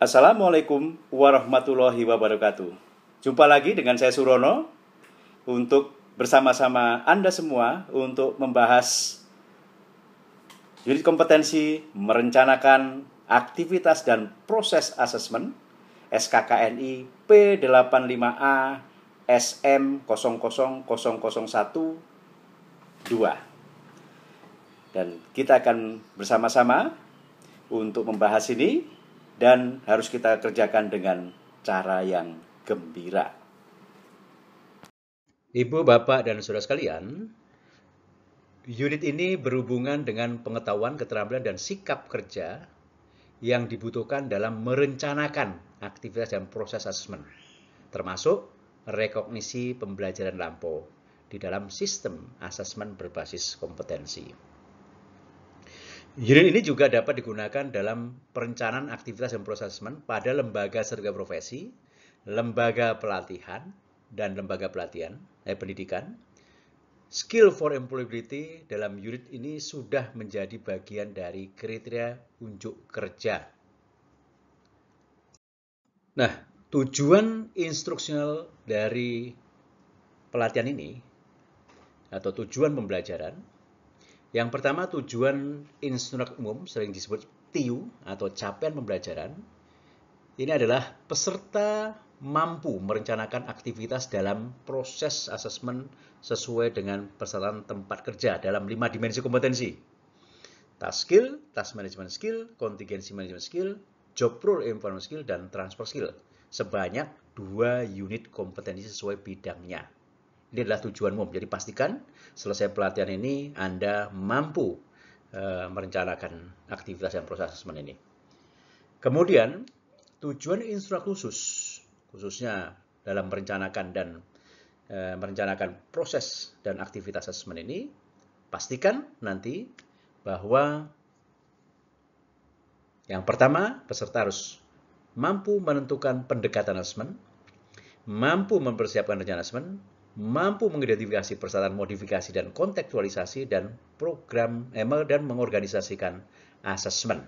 Assalamualaikum warahmatullahi wabarakatuh. Jumpa lagi dengan saya Surono untuk bersama-sama Anda semua untuk membahas unit kompetensi merencanakan aktivitas dan proses asesmen SKKNI P85A SM 00001 2. Dan kita akan bersama-sama untuk membahas ini, dan harus kita kerjakan dengan cara yang gembira. Ibu, Bapak, dan saudara sekalian, unit ini berhubungan dengan pengetahuan, keterampilan, dan sikap kerja yang dibutuhkan dalam merencanakan aktivitas dan proses asesmen, termasuk rekognisi pembelajaran lampau di dalam sistem asesmen berbasis kompetensi. Unit ini juga dapat digunakan dalam perencanaan aktivitas dan proses asesmen pada lembaga sertifikasi profesi, lembaga pelatihan, dan lembaga pendidikan. Skill for employability dalam unit ini sudah menjadi bagian dari kriteria unjuk kerja. Nah, tujuan instruksional dari pelatihan ini atau tujuan pembelajaran, yang pertama, tujuan instruktur umum sering disebut TIU atau capaian pembelajaran. Ini adalah peserta mampu merencanakan aktivitas dalam proses asesmen sesuai dengan persyaratan tempat kerja dalam 5 dimensi kompetensi. Task skill, task management skill, contingency management skill, job role environment skill, dan transfer skill. Sebanyak 2 unit kompetensi sesuai bidangnya. Ini adalah tujuan umum. Jadi pastikan selesai pelatihan ini Anda mampu merencanakan aktivitas dan proses asesmen ini. Kemudian tujuan instruktur khususnya dalam merencanakan proses dan aktivitas asesmen ini, pastikan nanti bahwa yang pertama, peserta harus mampu menentukan pendekatan asesmen, mampu mempersiapkan rencana asesmen, mampu mengidentifikasi persyaratan modifikasi dan kontekstualisasi dan program dan mengorganisasikan asesmen.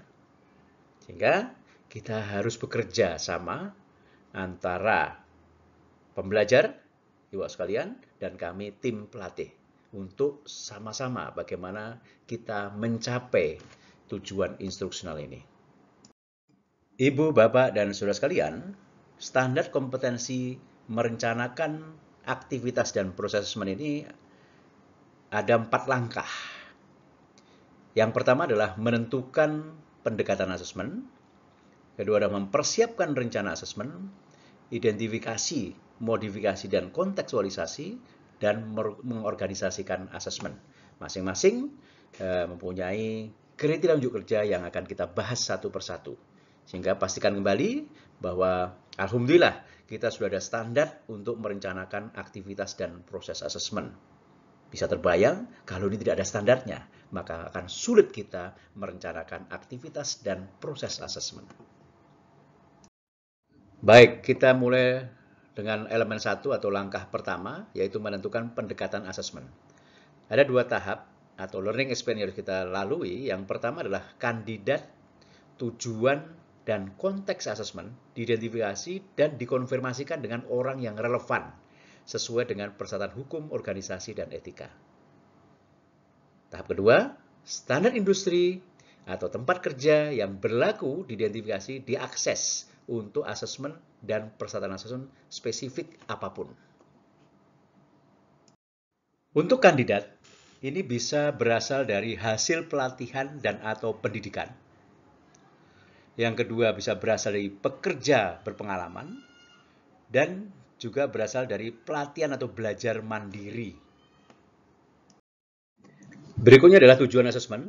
Sehingga kita harus bekerja sama antara pembelajar, ibu sekalian, dan kami tim pelatih untuk sama-sama bagaimana kita mencapai tujuan instruksional ini. Ibu, Bapak, dan saudara sekalian, standar kompetensi merencanakan aktivitas dan proses asesmen ini ada 4 langkah. Yang pertama adalah menentukan pendekatan asesmen. Kedua adalah mempersiapkan rencana asesmen, identifikasi, modifikasi, dan kontekstualisasi, dan mengorganisasikan asesmen. Masing-masing mempunyai kriteria unjuk kerja yang akan kita bahas satu persatu. Sehingga pastikan kembali bahwa alhamdulillah kita sudah ada standar untuk merencanakan aktivitas dan proses asesmen. Bisa terbayang kalau ini tidak ada standarnya, maka akan sulit kita merencanakan aktivitas dan proses asesmen. Baik, kita mulai dengan elemen 1 atau langkah pertama, yaitu menentukan pendekatan asesmen. Ada 2 tahap atau learning experience yang harus kita lalui. Yang pertama adalah kandidat, tujuan, dan konteks asesmen diidentifikasi dan dikonfirmasikan dengan orang yang relevan sesuai dengan persyaratan hukum, organisasi, dan etika. Tahap kedua, standar industri atau tempat kerja yang berlaku diidentifikasi, diakses untuk asesmen dan persyaratan asesmen spesifik apapun. Untuk kandidat, ini bisa berasal dari hasil pelatihan dan atau pendidikan. Yang kedua bisa berasal dari pekerja berpengalaman, dan juga berasal dari pelatihan atau belajar mandiri. Berikutnya adalah tujuan asesmen.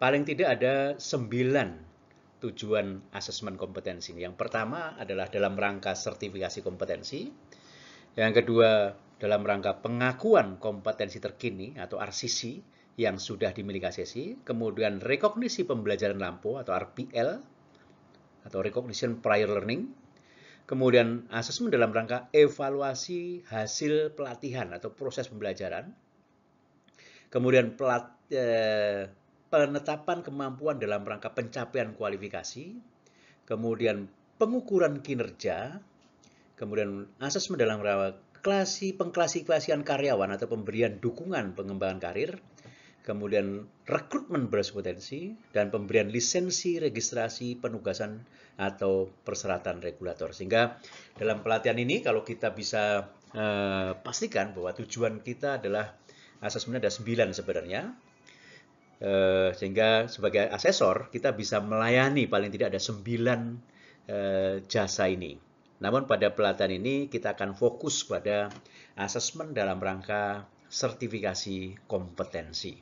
Paling tidak ada 9 tujuan asesmen kompetensi. Yang pertama adalah dalam rangka sertifikasi kompetensi. Yang kedua dalam rangka pengakuan kompetensi terkini atau RCC yang sudah dimiliki ACC. Kemudian rekognisi pembelajaran lampau atau RPL atau Recognition Prior Learning. Kemudian asesmen dalam rangka evaluasi hasil pelatihan atau proses pembelajaran. Kemudian penetapan kemampuan dalam rangka pencapaian kualifikasi. Kemudian pengukuran kinerja, kemudian asesmen dalam pengklasifikasian karyawan atau pemberian dukungan pengembangan karir, kemudian rekrutmen berpotensi, dan pemberian lisensi, registrasi, penugasan, atau persyaratan regulator. Sehingga dalam pelatihan ini kalau kita bisa pastikan bahwa tujuan kita adalah asesmennya ada 9 sebenarnya, sehingga sebagai asesor kita bisa melayani paling tidak ada 9 jasa ini. Namun pada pelatihan ini kita akan fokus pada asesmen dalam rangka sertifikasi kompetensi.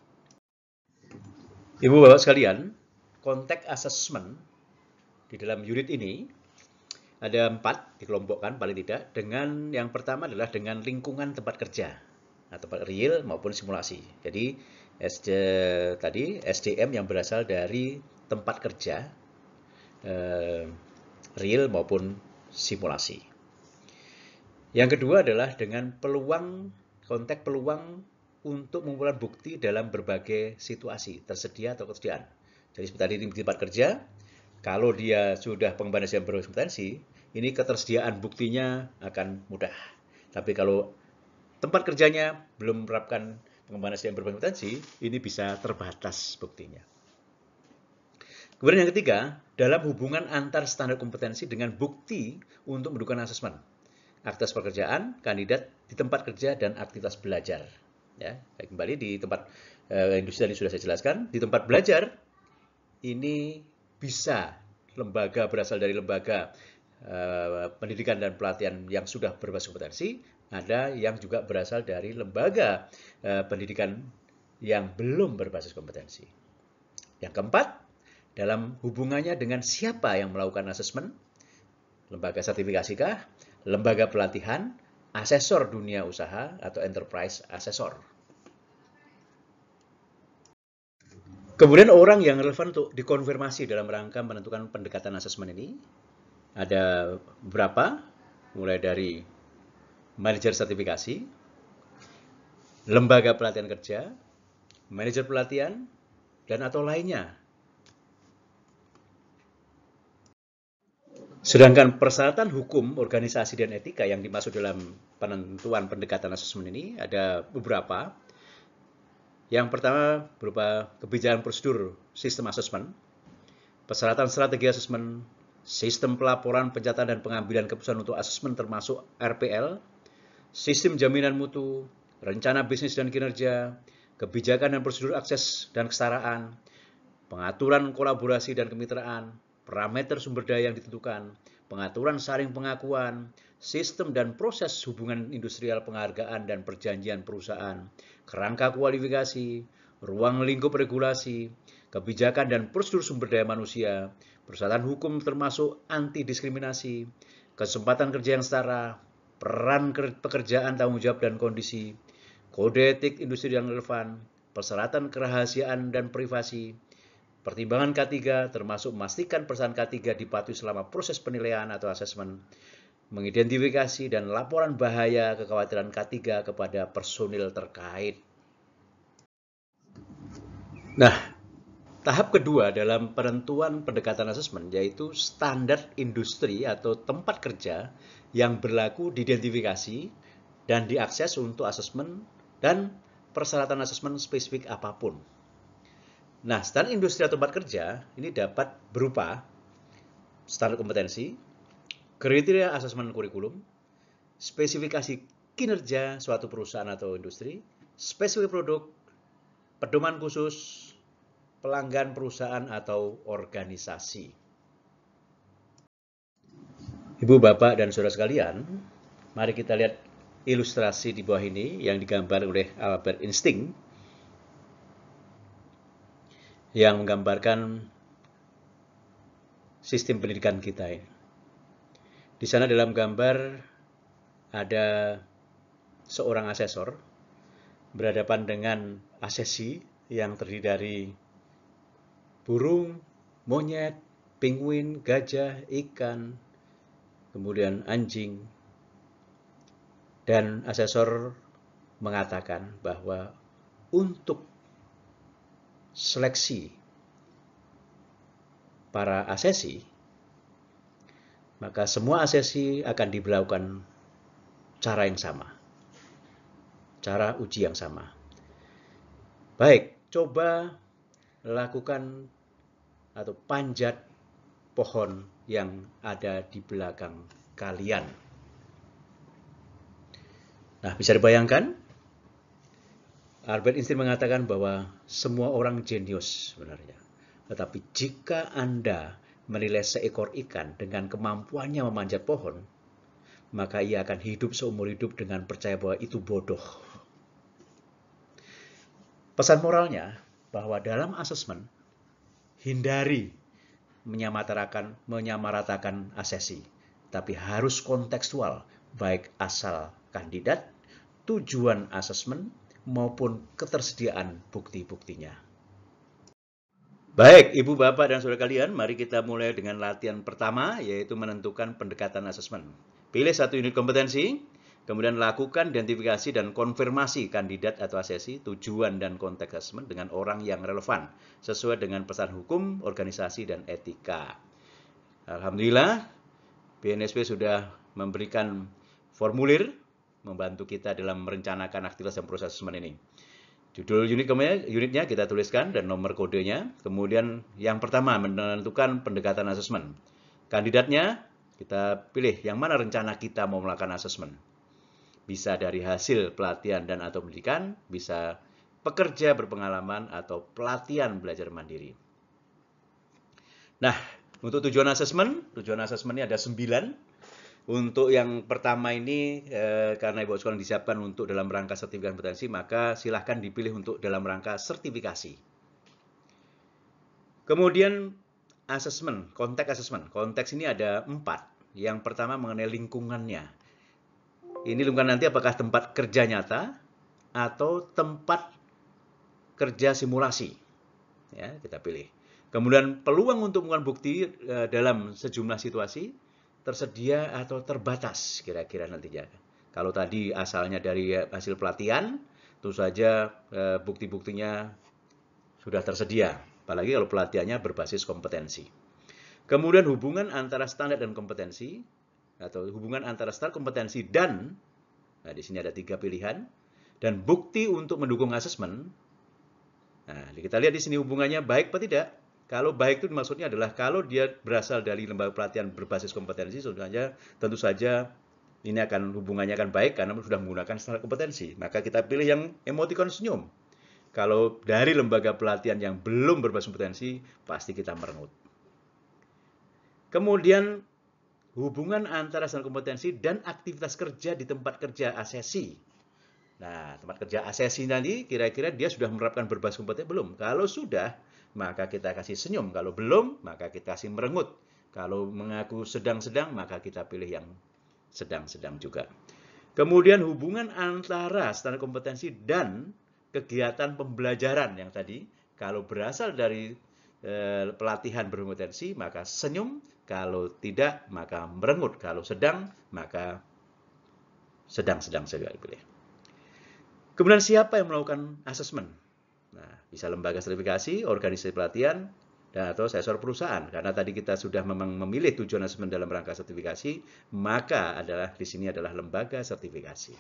Ibu Bapak sekalian, konteks asesmen di dalam unit ini ada 4 dikelompokkan paling tidak, dengan yang pertama adalah dengan lingkungan tempat kerja, atau real maupun simulasi. Jadi SDM yang berasal dari tempat kerja, real maupun simulasi. Yang kedua adalah dengan konteks peluang untuk mengumpulkan bukti dalam berbagai situasi, tersedia atau ketersediaan. Jadi seperti tadi di tempat kerja, kalau dia sudah pengembangan SDM berkompetensi, ini ketersediaan buktinya akan mudah. Tapi kalau tempat kerjanya belum menerapkan pengembangan SDM berkompetensi, ini bisa terbatas buktinya. Kemudian yang ketiga, dalam hubungan antar standar kompetensi dengan bukti untuk mendukung asesmen. Aktivitas pekerjaan, kandidat di tempat kerja, dan aktivitas belajar. Ya, kembali di tempat industri tadi sudah saya jelaskan. Di tempat belajar, ini bisa lembaga berasal dari lembaga pendidikan dan pelatihan yang sudah berbasis kompetensi, ada yang juga berasal dari lembaga pendidikan yang belum berbasis kompetensi. Yang keempat, dalam hubungannya dengan siapa yang melakukan asesmen, lembaga sertifikasikah, lembaga pelatihan, asesor dunia usaha atau enterprise asesor. Kemudian orang yang relevan untuk dikonfirmasi dalam rangka menentukan pendekatan asesmen ini ada beberapa, mulai dari manajer sertifikasi, lembaga pelatihan kerja, manajer pelatihan, dan atau lainnya. Sedangkan persyaratan hukum, organisasi, dan etika yang dimaksud dalam penentuan pendekatan asesmen ini ada beberapa. Yang pertama berupa kebijakan prosedur sistem asesmen, persyaratan strategi asesmen, sistem pelaporan, pencatatan, dan pengambilan keputusan untuk asesmen termasuk RPL, sistem jaminan mutu, rencana bisnis dan kinerja, kebijakan dan prosedur akses dan kesetaraan, pengaturan kolaborasi dan kemitraan, parameter sumber daya yang ditentukan, pengaturan saring pengakuan, sistem dan proses hubungan industrial, penghargaan dan perjanjian perusahaan, kerangka kualifikasi, ruang lingkup regulasi, kebijakan dan prosedur sumber daya manusia, persyaratan hukum termasuk anti diskriminasi, kesempatan kerja yang setara, peran pekerjaan, tanggung jawab dan kondisi, kode etik industri yang relevan, persyaratan kerahasiaan dan privasi, pertimbangan K3 termasuk memastikan persyaratan K3 dipatuhi selama proses penilaian atau asesmen, mengidentifikasi dan laporan bahaya kekhawatiran K3 kepada personil terkait. Nah, tahap kedua dalam penentuan pendekatan asesmen yaitu standar industri atau tempat kerja yang berlaku diidentifikasi dan diakses untuk asesmen dan persyaratan asesmen spesifik apapun. Nah, standar industri atau tempat kerja ini dapat berupa standar kompetensi, kriteria asesmen kurikulum, spesifikasi kinerja suatu perusahaan atau industri, spesifik produk, pedoman khusus, pelanggan perusahaan atau organisasi. Ibu, Bapak, dan saudara sekalian, mari kita lihat ilustrasi di bawah ini yang digambar oleh Albert Einstein yang menggambarkan sistem pendidikan kita. Di sana dalam gambar ada seorang asesor berhadapan dengan asesi yang terdiri dari burung, monyet, penguin, gajah, ikan, kemudian anjing. Dan asesor mengatakan bahwa untuk seleksi para asesi, maka semua asesi akan diberlakukan cara yang sama, cara uji yang sama. Baik, coba lakukan atau panjat pohon yang ada di belakang kalian. Nah, bisa dibayangkan, Albert Einstein mengatakan bahwa semua orang jenius sebenarnya. Tetapi jika Anda menilai seekor ikan dengan kemampuannya memanjat pohon, maka ia akan hidup seumur hidup dengan percaya bahwa itu bodoh. Pesan moralnya bahwa dalam asesmen, hindari menyamaratakan asesi, tapi harus kontekstual, baik asal kandidat, tujuan asesmen, maupun ketersediaan bukti-buktinya. Baik, Ibu, Bapak, dan saudara kalian, mari kita mulai dengan latihan pertama, yaitu menentukan pendekatan asesmen. Pilih satu unit kompetensi, kemudian lakukan identifikasi dan konfirmasi kandidat atau asesi, tujuan dan konteks asesmen dengan orang yang relevan, sesuai dengan pesan hukum, organisasi, dan etika. Alhamdulillah, BNSP sudah memberikan formulir membantu kita dalam merencanakan aktivitas dan proses asesmen ini. Judul unitnya kita tuliskan dan nomor kodenya. Kemudian yang pertama menentukan pendekatan asesmen. Kandidatnya kita pilih yang mana rencana kita mau melakukan asesmen. Bisa dari hasil pelatihan dan atau pendidikan, bisa pekerja berpengalaman atau pelatihan belajar mandiri. Nah, untuk tujuan asesmennya ada 9. Untuk yang pertama ini, karena Ibu Sekolah disiapkan untuk dalam rangka sertifikasi kompetensi, maka silahkan dipilih untuk dalam rangka sertifikasi. Kemudian asesmen, konteks asesmen. Konteks ini ada 4. Yang pertama mengenai lingkungannya. Ini lingkungan nanti apakah tempat kerja nyata atau tempat kerja simulasi. Ya, kita pilih. Kemudian peluang untuk mengumpulkan bukti dalam sejumlah situasi tersedia atau terbatas kira-kira nantinya. Kalau tadi asalnya dari hasil pelatihan, tentu saja bukti-buktinya sudah tersedia. Apalagi kalau pelatihannya berbasis kompetensi. Kemudian hubungan antara standar dan kompetensi, atau hubungan antara standar kompetensi dan, nah di sini ada 3 pilihan, dan bukti untuk mendukung asesmen. Nah, kita lihat di sini hubungannya baik atau tidak. Kalau baik itu maksudnya adalah kalau dia berasal dari lembaga pelatihan berbasis kompetensi, tentu saja ini hubungannya akan baik karena sudah menggunakan standar kompetensi. Maka kita pilih yang emoticon senyum. Kalau dari lembaga pelatihan yang belum berbasis kompetensi, pasti kita merengut. Kemudian hubungan antara standar kompetensi dan aktivitas kerja di tempat kerja asesi. Nah, tempat kerja asesi nanti kira-kira dia sudah menerapkan berbasis kompetensi belum? Kalau sudah, maka kita kasih senyum. Kalau belum, maka kita kasih merengut. Kalau mengaku sedang-sedang, maka kita pilih yang sedang-sedang juga. Kemudian hubungan antara standar kompetensi dan kegiatan pembelajaran yang tadi, kalau berasal dari pelatihan berkompetensi, maka senyum. Kalau tidak, maka merengut. Kalau sedang, maka sedang-sedang saja dipilih. Kemudian siapa yang melakukan asesmen? Nah, bisa lembaga sertifikasi, organisasi pelatihan, dan atau asesor perusahaan. Karena tadi kita sudah memang memilih tujuan asesmen dalam rangka sertifikasi, maka di sini adalah lembaga sertifikasi.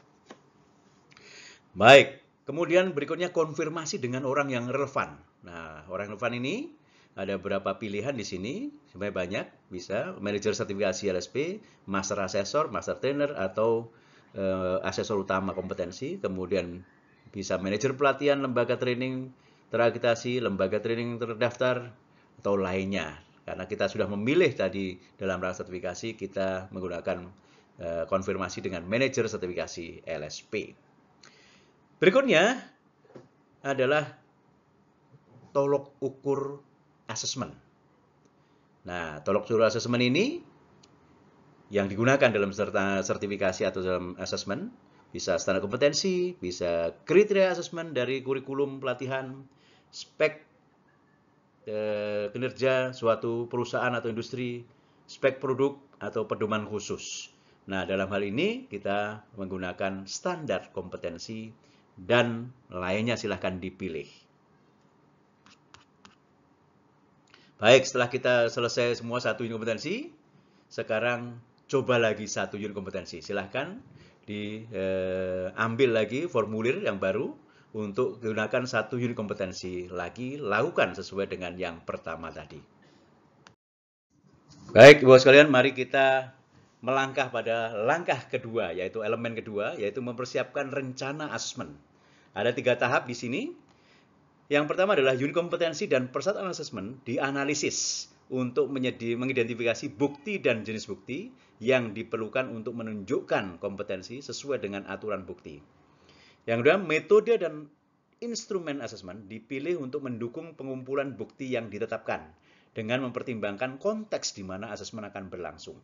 Baik, kemudian berikutnya konfirmasi dengan orang yang relevan. Nah, orang relevan ini ada beberapa pilihan di sini, sebenarnya banyak, bisa manajer sertifikasi LSP, master asesor, master trainer, atau asesor utama kompetensi, kemudian bisa manajer pelatihan, lembaga training terakreditasi, lembaga training terdaftar, atau lainnya. Karena kita sudah memilih tadi dalam rangka sertifikasi, kita menggunakan konfirmasi dengan manajer sertifikasi LSP. Berikutnya adalah tolok ukur asesmen. Nah, tolok ukur asesmen ini yang digunakan dalam sertifikasi atau dalam asesmen bisa standar kompetensi, bisa kriteria asesmen dari kurikulum pelatihan, spek kinerja suatu perusahaan atau industri, spek produk atau pedoman khusus. Nah, dalam hal ini kita menggunakan standar kompetensi dan lainnya silahkan dipilih. Baik, setelah kita selesai semua satu kompetensi, sekarang coba lagi 1 unit kompetensi. Silahkan diambil lagi formulir yang baru untuk gunakan 1 unit kompetensi lagi, lakukan sesuai dengan yang pertama tadi. Baik, Bapak sekalian, mari kita melangkah pada langkah kedua, yaitu elemen kedua, yaitu mempersiapkan rencana asesmen. Ada 3 tahap di sini. Yang pertama adalah unit kompetensi dan persyaratan asesmen dianalisis untuk mengidentifikasi bukti dan jenis bukti yang diperlukan untuk menunjukkan kompetensi sesuai dengan aturan bukti. Yang kedua, metode dan instrumen asesmen dipilih untuk mendukung pengumpulan bukti yang ditetapkan dengan mempertimbangkan konteks di mana asesmen akan berlangsung.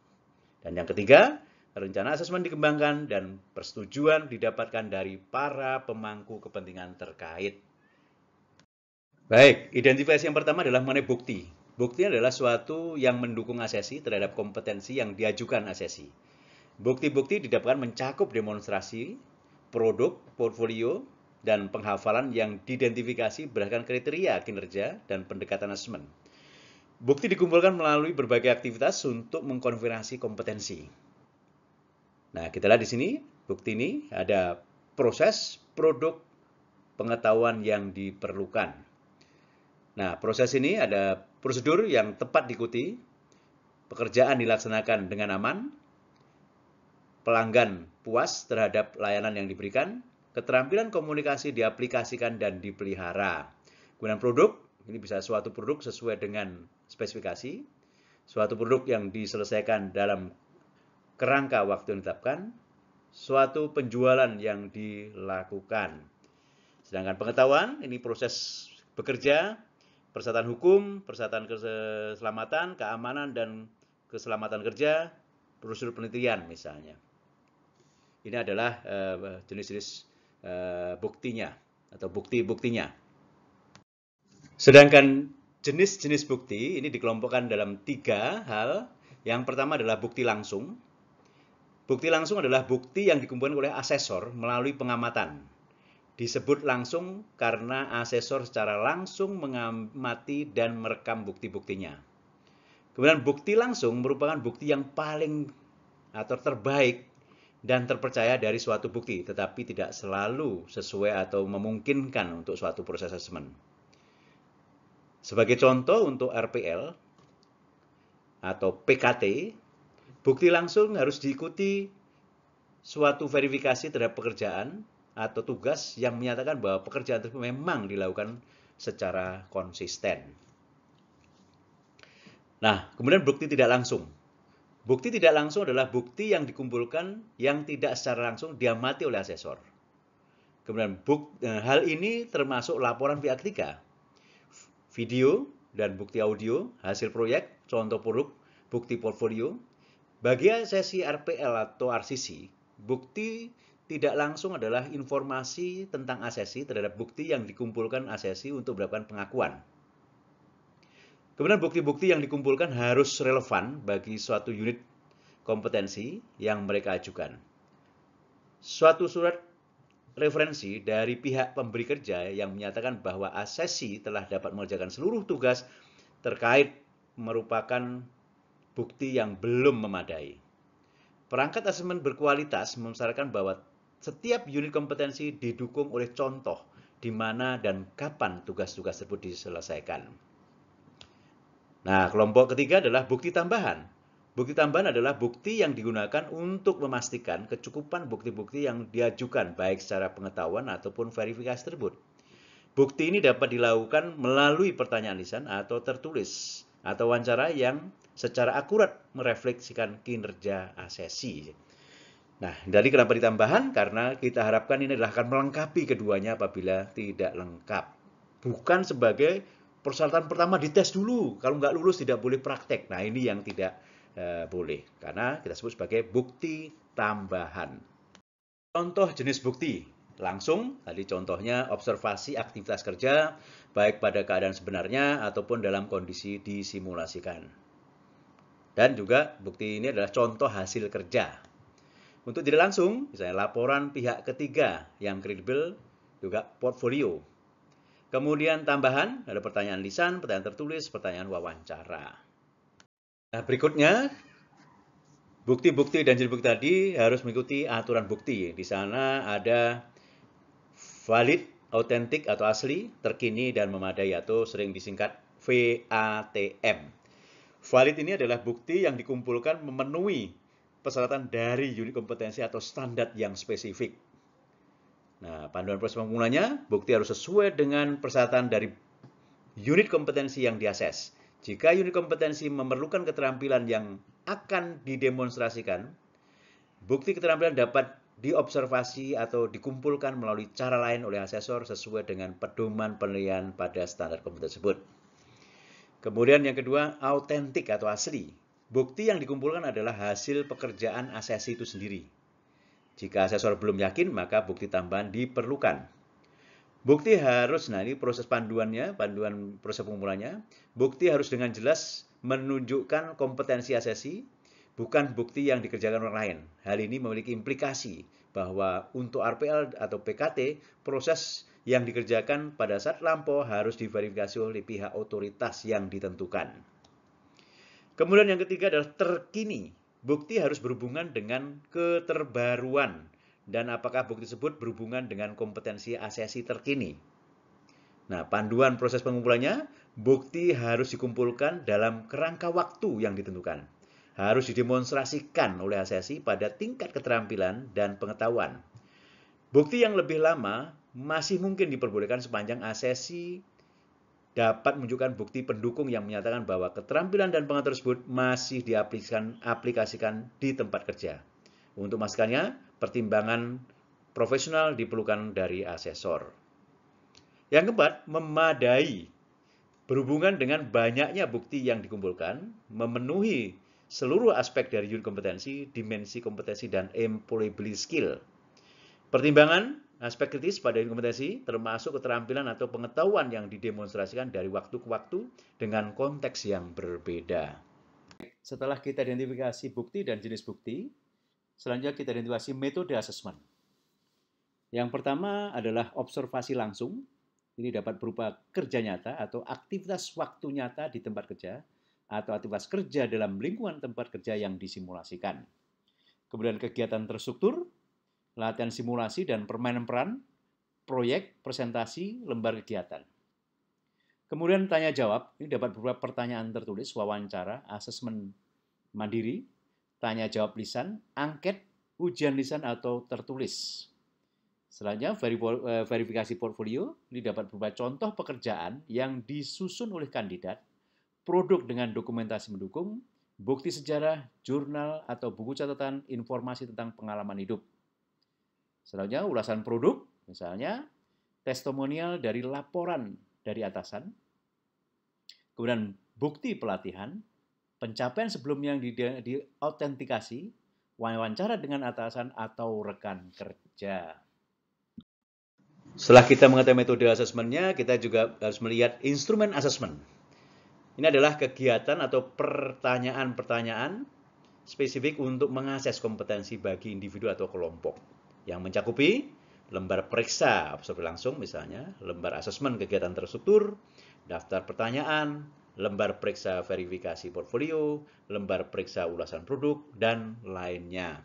Dan yang ketiga, rencana asesmen dikembangkan dan persetujuan didapatkan dari para pemangku kepentingan terkait. Baik, identifikasi yang pertama adalah mengenai bukti. Bukti adalah suatu yang mendukung asesi terhadap kompetensi yang diajukan asesi. Bukti-bukti didapatkan mencakup demonstrasi, produk, portfolio, dan penghafalan yang diidentifikasi berdasarkan kriteria kinerja dan pendekatan asesmen. Bukti dikumpulkan melalui berbagai aktivitas untuk mengkonfirmasi kompetensi. Nah, kita lihat di sini, bukti ini ada proses, produk, pengetahuan yang diperlukan. Nah, proses ini ada prosedur yang tepat diikuti, pekerjaan dilaksanakan dengan aman, pelanggan puas terhadap layanan yang diberikan, keterampilan komunikasi diaplikasikan dan dipelihara. Kemudian produk, ini bisa suatu produk sesuai dengan spesifikasi, suatu produk yang diselesaikan dalam kerangka waktu yang ditetapkan, suatu penjualan yang dilakukan. Sedangkan pengetahuan, ini proses bekerja, persyaratan hukum, persyaratan keselamatan, keamanan, dan keselamatan kerja, prosedur penelitian misalnya. Ini adalah jenis-jenis buktinya atau bukti-buktinya. Sedangkan jenis-jenis bukti ini dikelompokkan dalam 3 hal. Yang pertama adalah bukti langsung. Bukti langsung adalah bukti yang dikumpulkan oleh asesor melalui pengamatan. Disebut langsung karena asesor secara langsung mengamati dan merekam bukti-buktinya. Kemudian bukti langsung merupakan bukti yang paling atau terbaik dan terpercaya dari suatu bukti, tetapi tidak selalu sesuai atau memungkinkan untuk suatu proses asesmen. Sebagai contoh untuk RPL atau PKT, bukti langsung harus diikuti suatu verifikasi terhadap pekerjaan atau tugas yang menyatakan bahwa pekerjaan tersebut memang dilakukan secara konsisten. Nah, kemudian bukti tidak langsung. Bukti tidak langsung adalah bukti yang dikumpulkan yang tidak secara langsung diamati oleh asesor. Kemudian hal ini termasuk laporan pihak ketiga, video dan bukti audio, hasil proyek, contoh produk, bukti portfolio. Bagi sesi RPL atau RCC, bukti tidak langsung adalah informasi tentang asesi terhadap bukti yang dikumpulkan asesi untuk melakukan pengakuan. Kemudian bukti-bukti yang dikumpulkan harus relevan bagi suatu unit kompetensi yang mereka ajukan. Suatu surat referensi dari pihak pemberi kerja yang menyatakan bahwa asesi telah dapat mengerjakan seluruh tugas terkait merupakan bukti yang belum memadai. Perangkat asesmen berkualitas mensyaratkan bahwa setiap unit kompetensi didukung oleh contoh di mana dan kapan tugas-tugas tersebut diselesaikan. Nah, kelompok ketiga adalah bukti tambahan. Bukti tambahan adalah bukti yang digunakan untuk memastikan kecukupan bukti-bukti yang diajukan, baik secara pengetahuan ataupun verifikasi tersebut. Bukti ini dapat dilakukan melalui pertanyaan lisan atau tertulis, atau wawancara yang secara akurat merefleksikan kinerja asesi. Nah, dari kenapa ditambahan? Karena kita harapkan ini adalah akan melengkapi keduanya apabila tidak lengkap. Bukan sebagai persyaratan pertama dites dulu. Kalau nggak lulus tidak boleh praktek. Nah, ini yang tidak boleh. Karena kita sebut sebagai bukti tambahan. Contoh jenis bukti. Langsung, tadi contohnya observasi aktivitas kerja, baik pada keadaan sebenarnya ataupun dalam kondisi disimulasikan. Dan juga bukti ini adalah contoh hasil kerja. Untuk tidak langsung, misalnya laporan pihak ketiga yang kredibel, juga portfolio. Kemudian tambahan, ada pertanyaan lisan, pertanyaan tertulis, pertanyaan wawancara. Nah, berikutnya, Bukti-bukti dan jenis bukti tadi harus mengikuti aturan bukti. Di sana ada valid, autentik atau asli, terkini dan memadai atau sering disingkat VATM. Valid ini adalah bukti yang dikumpulkan memenuhi persyaratan dari unit kompetensi atau standar yang spesifik. Nah, panduan proses pengumpulannya, bukti harus sesuai dengan persyaratan dari unit kompetensi yang diakses. Jika unit kompetensi memerlukan keterampilan yang akan didemonstrasikan, bukti keterampilan dapat diobservasi atau dikumpulkan melalui cara lain oleh asesor sesuai dengan pedoman penilaian pada standar kompetensi tersebut. Kemudian yang kedua, autentik atau asli. Bukti yang dikumpulkan adalah hasil pekerjaan asesi itu sendiri. Jika asesor belum yakin, maka bukti tambahan diperlukan. Bukti harus, nah ini proses panduan proses pengumpulannya. Bukti harus dengan jelas menunjukkan kompetensi asesi, bukan bukti yang dikerjakan orang lain. Hal ini memiliki implikasi bahwa untuk RPL atau PKT, proses yang dikerjakan pada saat lampau harus diverifikasi oleh pihak otoritas yang ditentukan. Kemudian yang ketiga adalah terkini. Bukti harus berhubungan dengan keterbaruan dan apakah bukti tersebut berhubungan dengan kompetensi asesi terkini. Nah, panduan proses pengumpulannya, bukti harus dikumpulkan dalam kerangka waktu yang ditentukan. Harus didemonstrasikan oleh asesi pada tingkat keterampilan dan pengetahuan. Bukti yang lebih lama masih mungkin diperbolehkan sepanjang asesi dapat menunjukkan bukti pendukung yang menyatakan bahwa keterampilan dan pengetahuan tersebut masih diaplikasikan di tempat kerja. Untuk memastikannya, pertimbangan profesional diperlukan dari asesor. Yang keempat, memadai. Berhubungan dengan banyaknya bukti yang dikumpulkan, memenuhi seluruh aspek dari unit kompetensi, dimensi kompetensi, dan employability skill. Pertimbangan aspek kritis pada unit kompetensi termasuk keterampilan atau pengetahuan yang didemonstrasikan dari waktu ke waktu dengan konteks yang berbeda. Setelah kita identifikasi bukti dan jenis bukti, selanjutnya kita identifikasi metode asesmen. Yang pertama adalah observasi langsung. Ini dapat berupa kerja nyata atau aktivitas waktu nyata di tempat kerja atau aktivitas kerja dalam lingkungan tempat kerja yang disimulasikan. Kemudian kegiatan terstruktur, latihan simulasi dan permainan peran, proyek, presentasi, lembar kegiatan. Kemudian tanya jawab, ini dapat berupa pertanyaan tertulis, wawancara, asesmen mandiri, tanya jawab lisan, angket, ujian lisan atau tertulis. Selanjutnya, verifikasi portfolio, ini dapat berupa contoh pekerjaan yang disusun oleh kandidat, produk dengan dokumentasi mendukung, bukti sejarah, jurnal, atau buku catatan informasi tentang pengalaman hidup. Selanjutnya, ulasan produk, misalnya testimonial dari laporan dari atasan, kemudian bukti pelatihan, pencapaian sebelumnya yang diautentikasi, wawancara dengan atasan atau rekan kerja. Setelah kita mengetahui metode asesmennya, kita juga harus melihat instrumen asesmen. Ini adalah kegiatan atau pertanyaan-pertanyaan spesifik untuk mengakses kompetensi bagi individu atau kelompok yang mencakupi lembar periksa observasi langsung misalnya, lembar asesmen kegiatan terstruktur, daftar pertanyaan, lembar periksa verifikasi portfolio, lembar periksa ulasan produk, dan lainnya.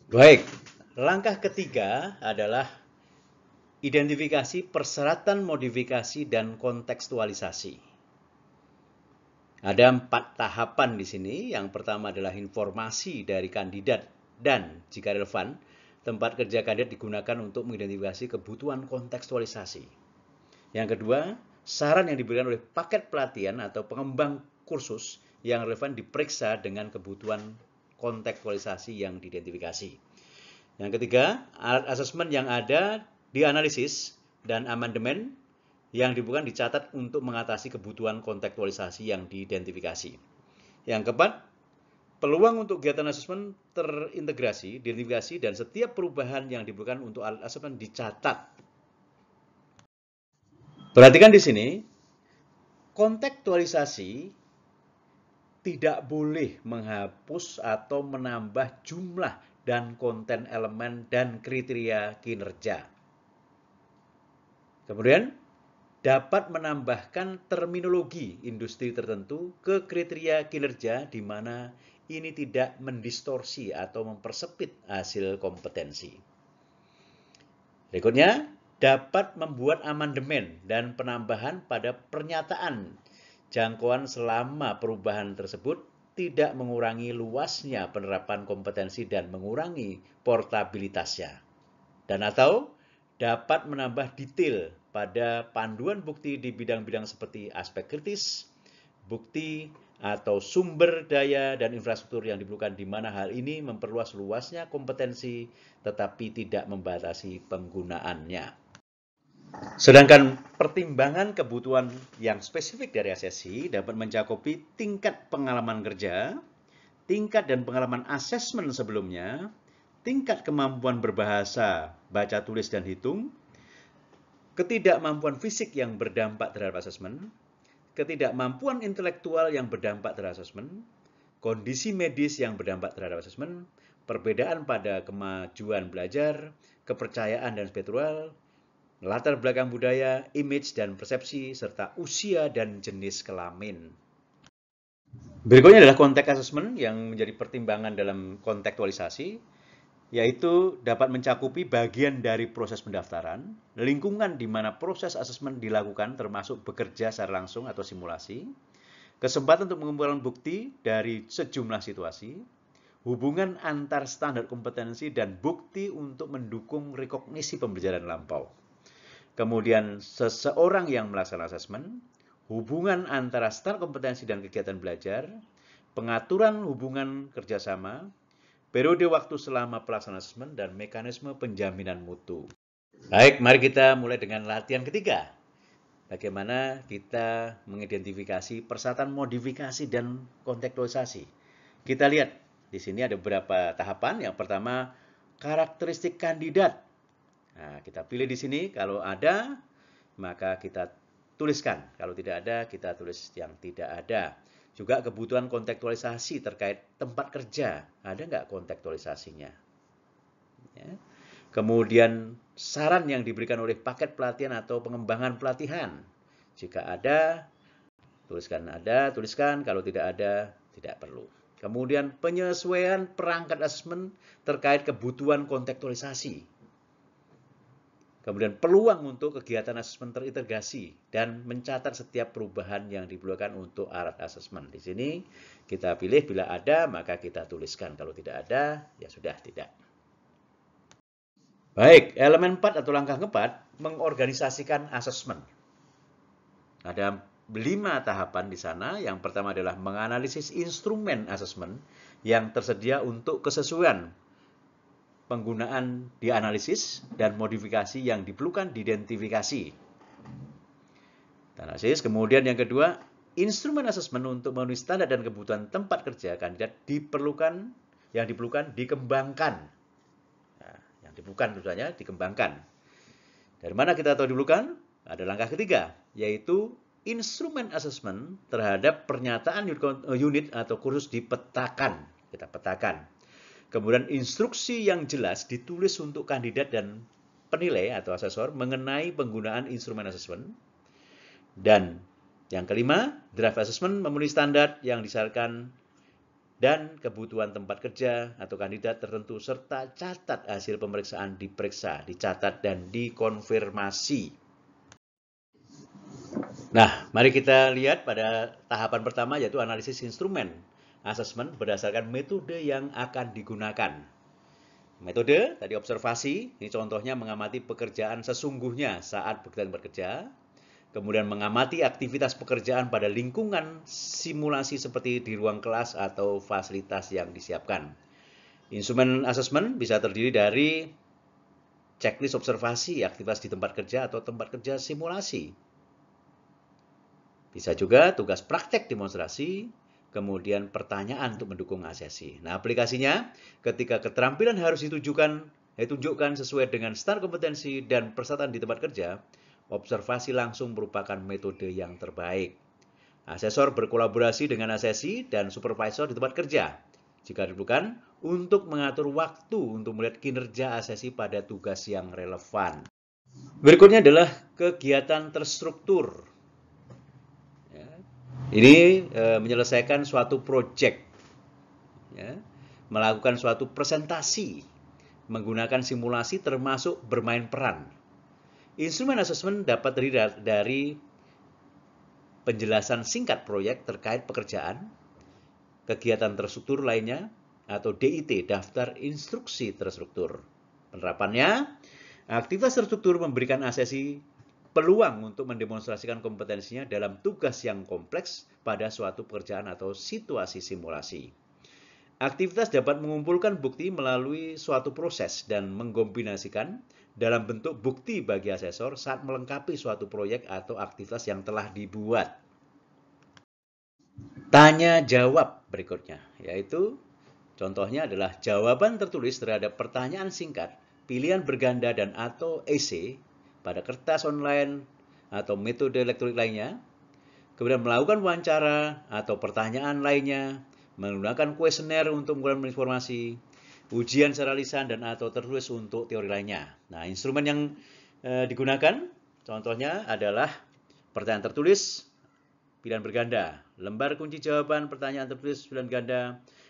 Baik, langkah ketiga adalah identifikasi persyaratan modifikasi dan kontekstualisasi. Ada 4 tahapan di sini. Yang pertama adalah informasi dari kandidat dan jika relevan, tempat kerja kandidat digunakan untuk mengidentifikasi kebutuhan kontekstualisasi. Yang kedua, saran yang diberikan oleh paket pelatihan atau pengembang kursus yang relevan diperiksa dengan kebutuhan kontekstualisasi yang diidentifikasi. Yang ketiga, alat asesmen yang ada dianalisis dan amandemen yang dibutuhkan dicatat untuk mengatasi kebutuhan kontekstualisasi yang diidentifikasi. Yang keempat, peluang untuk kegiatan asesmen terintegrasi, diidentifikasi, dan setiap perubahan yang dibutuhkan untuk alat asesmen dicatat. Perhatikan di sini, kontekstualisasi tidak boleh menghapus atau menambah jumlah dan konten elemen dan kriteria kinerja. Kemudian, dapat menambahkan terminologi industri tertentu ke kriteria kinerja di mana ini tidak mendistorsi atau mempersempit hasil kompetensi. Berikutnya, dapat membuat amandemen dan penambahan pada pernyataan jangkauan selama perubahan tersebut tidak mengurangi luasnya penerapan kompetensi dan mengurangi portabilitasnya. Dan atau dapat menambah detail pada panduan bukti di bidang-bidang seperti aspek kritis, bukti, atau sumber daya dan infrastruktur yang diperlukan di mana hal ini memperluas luasnya kompetensi tetapi tidak membatasi penggunaannya. Sedangkan pertimbangan kebutuhan yang spesifik dari asesi dapat mencakupi tingkat pengalaman kerja, tingkat dan pengalaman asesmen sebelumnya, tingkat kemampuan berbahasa, baca, tulis, dan hitung, ketidakmampuan fisik yang berdampak terhadap asesmen, ketidakmampuan intelektual yang berdampak terhadap asesmen, kondisi medis yang berdampak terhadap asesmen, perbedaan pada kemajuan belajar, kepercayaan dan spiritual, latar belakang budaya, image dan persepsi, serta usia dan jenis kelamin. Berikutnya adalah konteks asesmen yang menjadi pertimbangan dalam kontekstualisasi, yaitu dapat mencakupi bagian dari proses pendaftaran, lingkungan di mana proses asesmen dilakukan termasuk bekerja secara langsung atau simulasi, kesempatan untuk mengumpulkan bukti dari sejumlah situasi, hubungan antar standar kompetensi dan bukti untuk mendukung rekognisi pembelajaran lampau. Kemudian seseorang yang melaksanakan asesmen, hubungan antara standar kompetensi dan kegiatan belajar, pengaturan hubungan kerjasama, periode waktu selama pelaksanaan asesmen, dan mekanisme penjaminan mutu. Baik, mari kita mulai dengan latihan ketiga. Bagaimana kita mengidentifikasi persyaratan modifikasi dan kontekstualisasi. Kita lihat, di sini ada beberapa tahapan. Yang pertama, karakteristik kandidat. Nah, kita pilih di sini, kalau ada, maka kita tuliskan. Kalau tidak ada, kita tulis yang tidak ada. Juga kebutuhan kontekstualisasi terkait tempat kerja. Ada nggak kontekstualisasinya? Ya. Kemudian saran yang diberikan oleh paket pelatihan atau pengembangan pelatihan. Jika ada, tuliskan ada, tuliskan. Kalau tidak ada, tidak perlu. Kemudian penyesuaian perangkat asesmen terkait kebutuhan kontekstualisasi. Kemudian peluang untuk kegiatan asesmen terintegrasi dan mencatat setiap perubahan yang diperlukan untuk alat asesmen. Di sini kita pilih bila ada maka kita tuliskan. Kalau tidak ada ya sudah tidak. Baik, elemen 4 atau langkah keempat mengorganisasikan asesmen. Ada 5 tahapan di sana. Yang pertama adalah menganalisis instrumen asesmen yang tersedia untuk kesesuaian penggunaan dianalisis dan modifikasi yang diperlukan diidentifikasi. Analisis. Kemudian yang kedua, instrumen asesmen untuk memenuhi standar dan kebutuhan tempat kerja kandidat yang diperlukan dikembangkan. Nah, yang diperlukan tentunya dikembangkan. Dari mana kita tahu diperlukan? Ada langkah ketiga, yaitu instrumen asesmen terhadap pernyataan unit atau kursus dipetakan. Kita petakan. Kemudian instruksi yang jelas ditulis untuk kandidat dan penilai atau asesor mengenai penggunaan instrumen asesmen. Dan yang kelima, draft assessment memenuhi standar yang disyaratkan dan kebutuhan tempat kerja atau kandidat tertentu, serta catat hasil pemeriksaan diperiksa, dicatat, dan dikonfirmasi. Nah, mari kita lihat pada tahapan pertama, yaitu analisis instrumen asesmen berdasarkan metode yang akan digunakan. Metode tadi observasi, ini contohnya mengamati pekerjaan sesungguhnya saat berkegiatan bekerja. Kemudian mengamati aktivitas pekerjaan pada lingkungan simulasi seperti di ruang kelas atau fasilitas yang disiapkan. Instrumen asesmen bisa terdiri dari checklist observasi aktivitas di tempat kerja atau tempat kerja simulasi. Bisa juga tugas praktek demonstrasi, kemudian pertanyaan untuk mendukung asesi. Nah, aplikasinya ketika keterampilan harus ditunjukkan sesuai dengan standar kompetensi dan persyaratan di tempat kerja, observasi langsung merupakan metode yang terbaik. Asesor berkolaborasi dengan asesi dan supervisor di tempat kerja, jika diperlukan, untuk mengatur waktu untuk melihat kinerja asesi pada tugas yang relevan. Berikutnya adalah kegiatan terstruktur. Ini menyelesaikan suatu proyek, melakukan suatu presentasi, menggunakan simulasi termasuk bermain peran. Instrumen asesmen dapat terdiri dari penjelasan singkat proyek terkait pekerjaan, kegiatan terstruktur lainnya, atau DIT, daftar instruksi terstruktur. Penerapannya, aktivitas terstruktur memberikan asesi peluang untuk mendemonstrasikan kompetensinya dalam tugas yang kompleks pada suatu pekerjaan atau situasi simulasi. Aktivitas dapat mengumpulkan bukti melalui suatu proses dan mengkombinasikan dalam bentuk bukti bagi asesor saat melengkapi suatu proyek atau aktivitas yang telah dibuat. Tanya jawab berikutnya, yaitu contohnya adalah jawaban tertulis terhadap pertanyaan singkat, pilihan berganda dan atau esai pada kertas online atau metode elektronik lainnya, kemudian melakukan wawancara atau pertanyaan lainnya, menggunakan kuesioner untuk mengumpulkan informasi, ujian secara lisan dan atau tertulis untuk teori lainnya. Nah, instrumen yang digunakan contohnya adalah pertanyaan tertulis, pilihan berganda, lembar kunci jawaban pertanyaan tertulis pilihan ganda,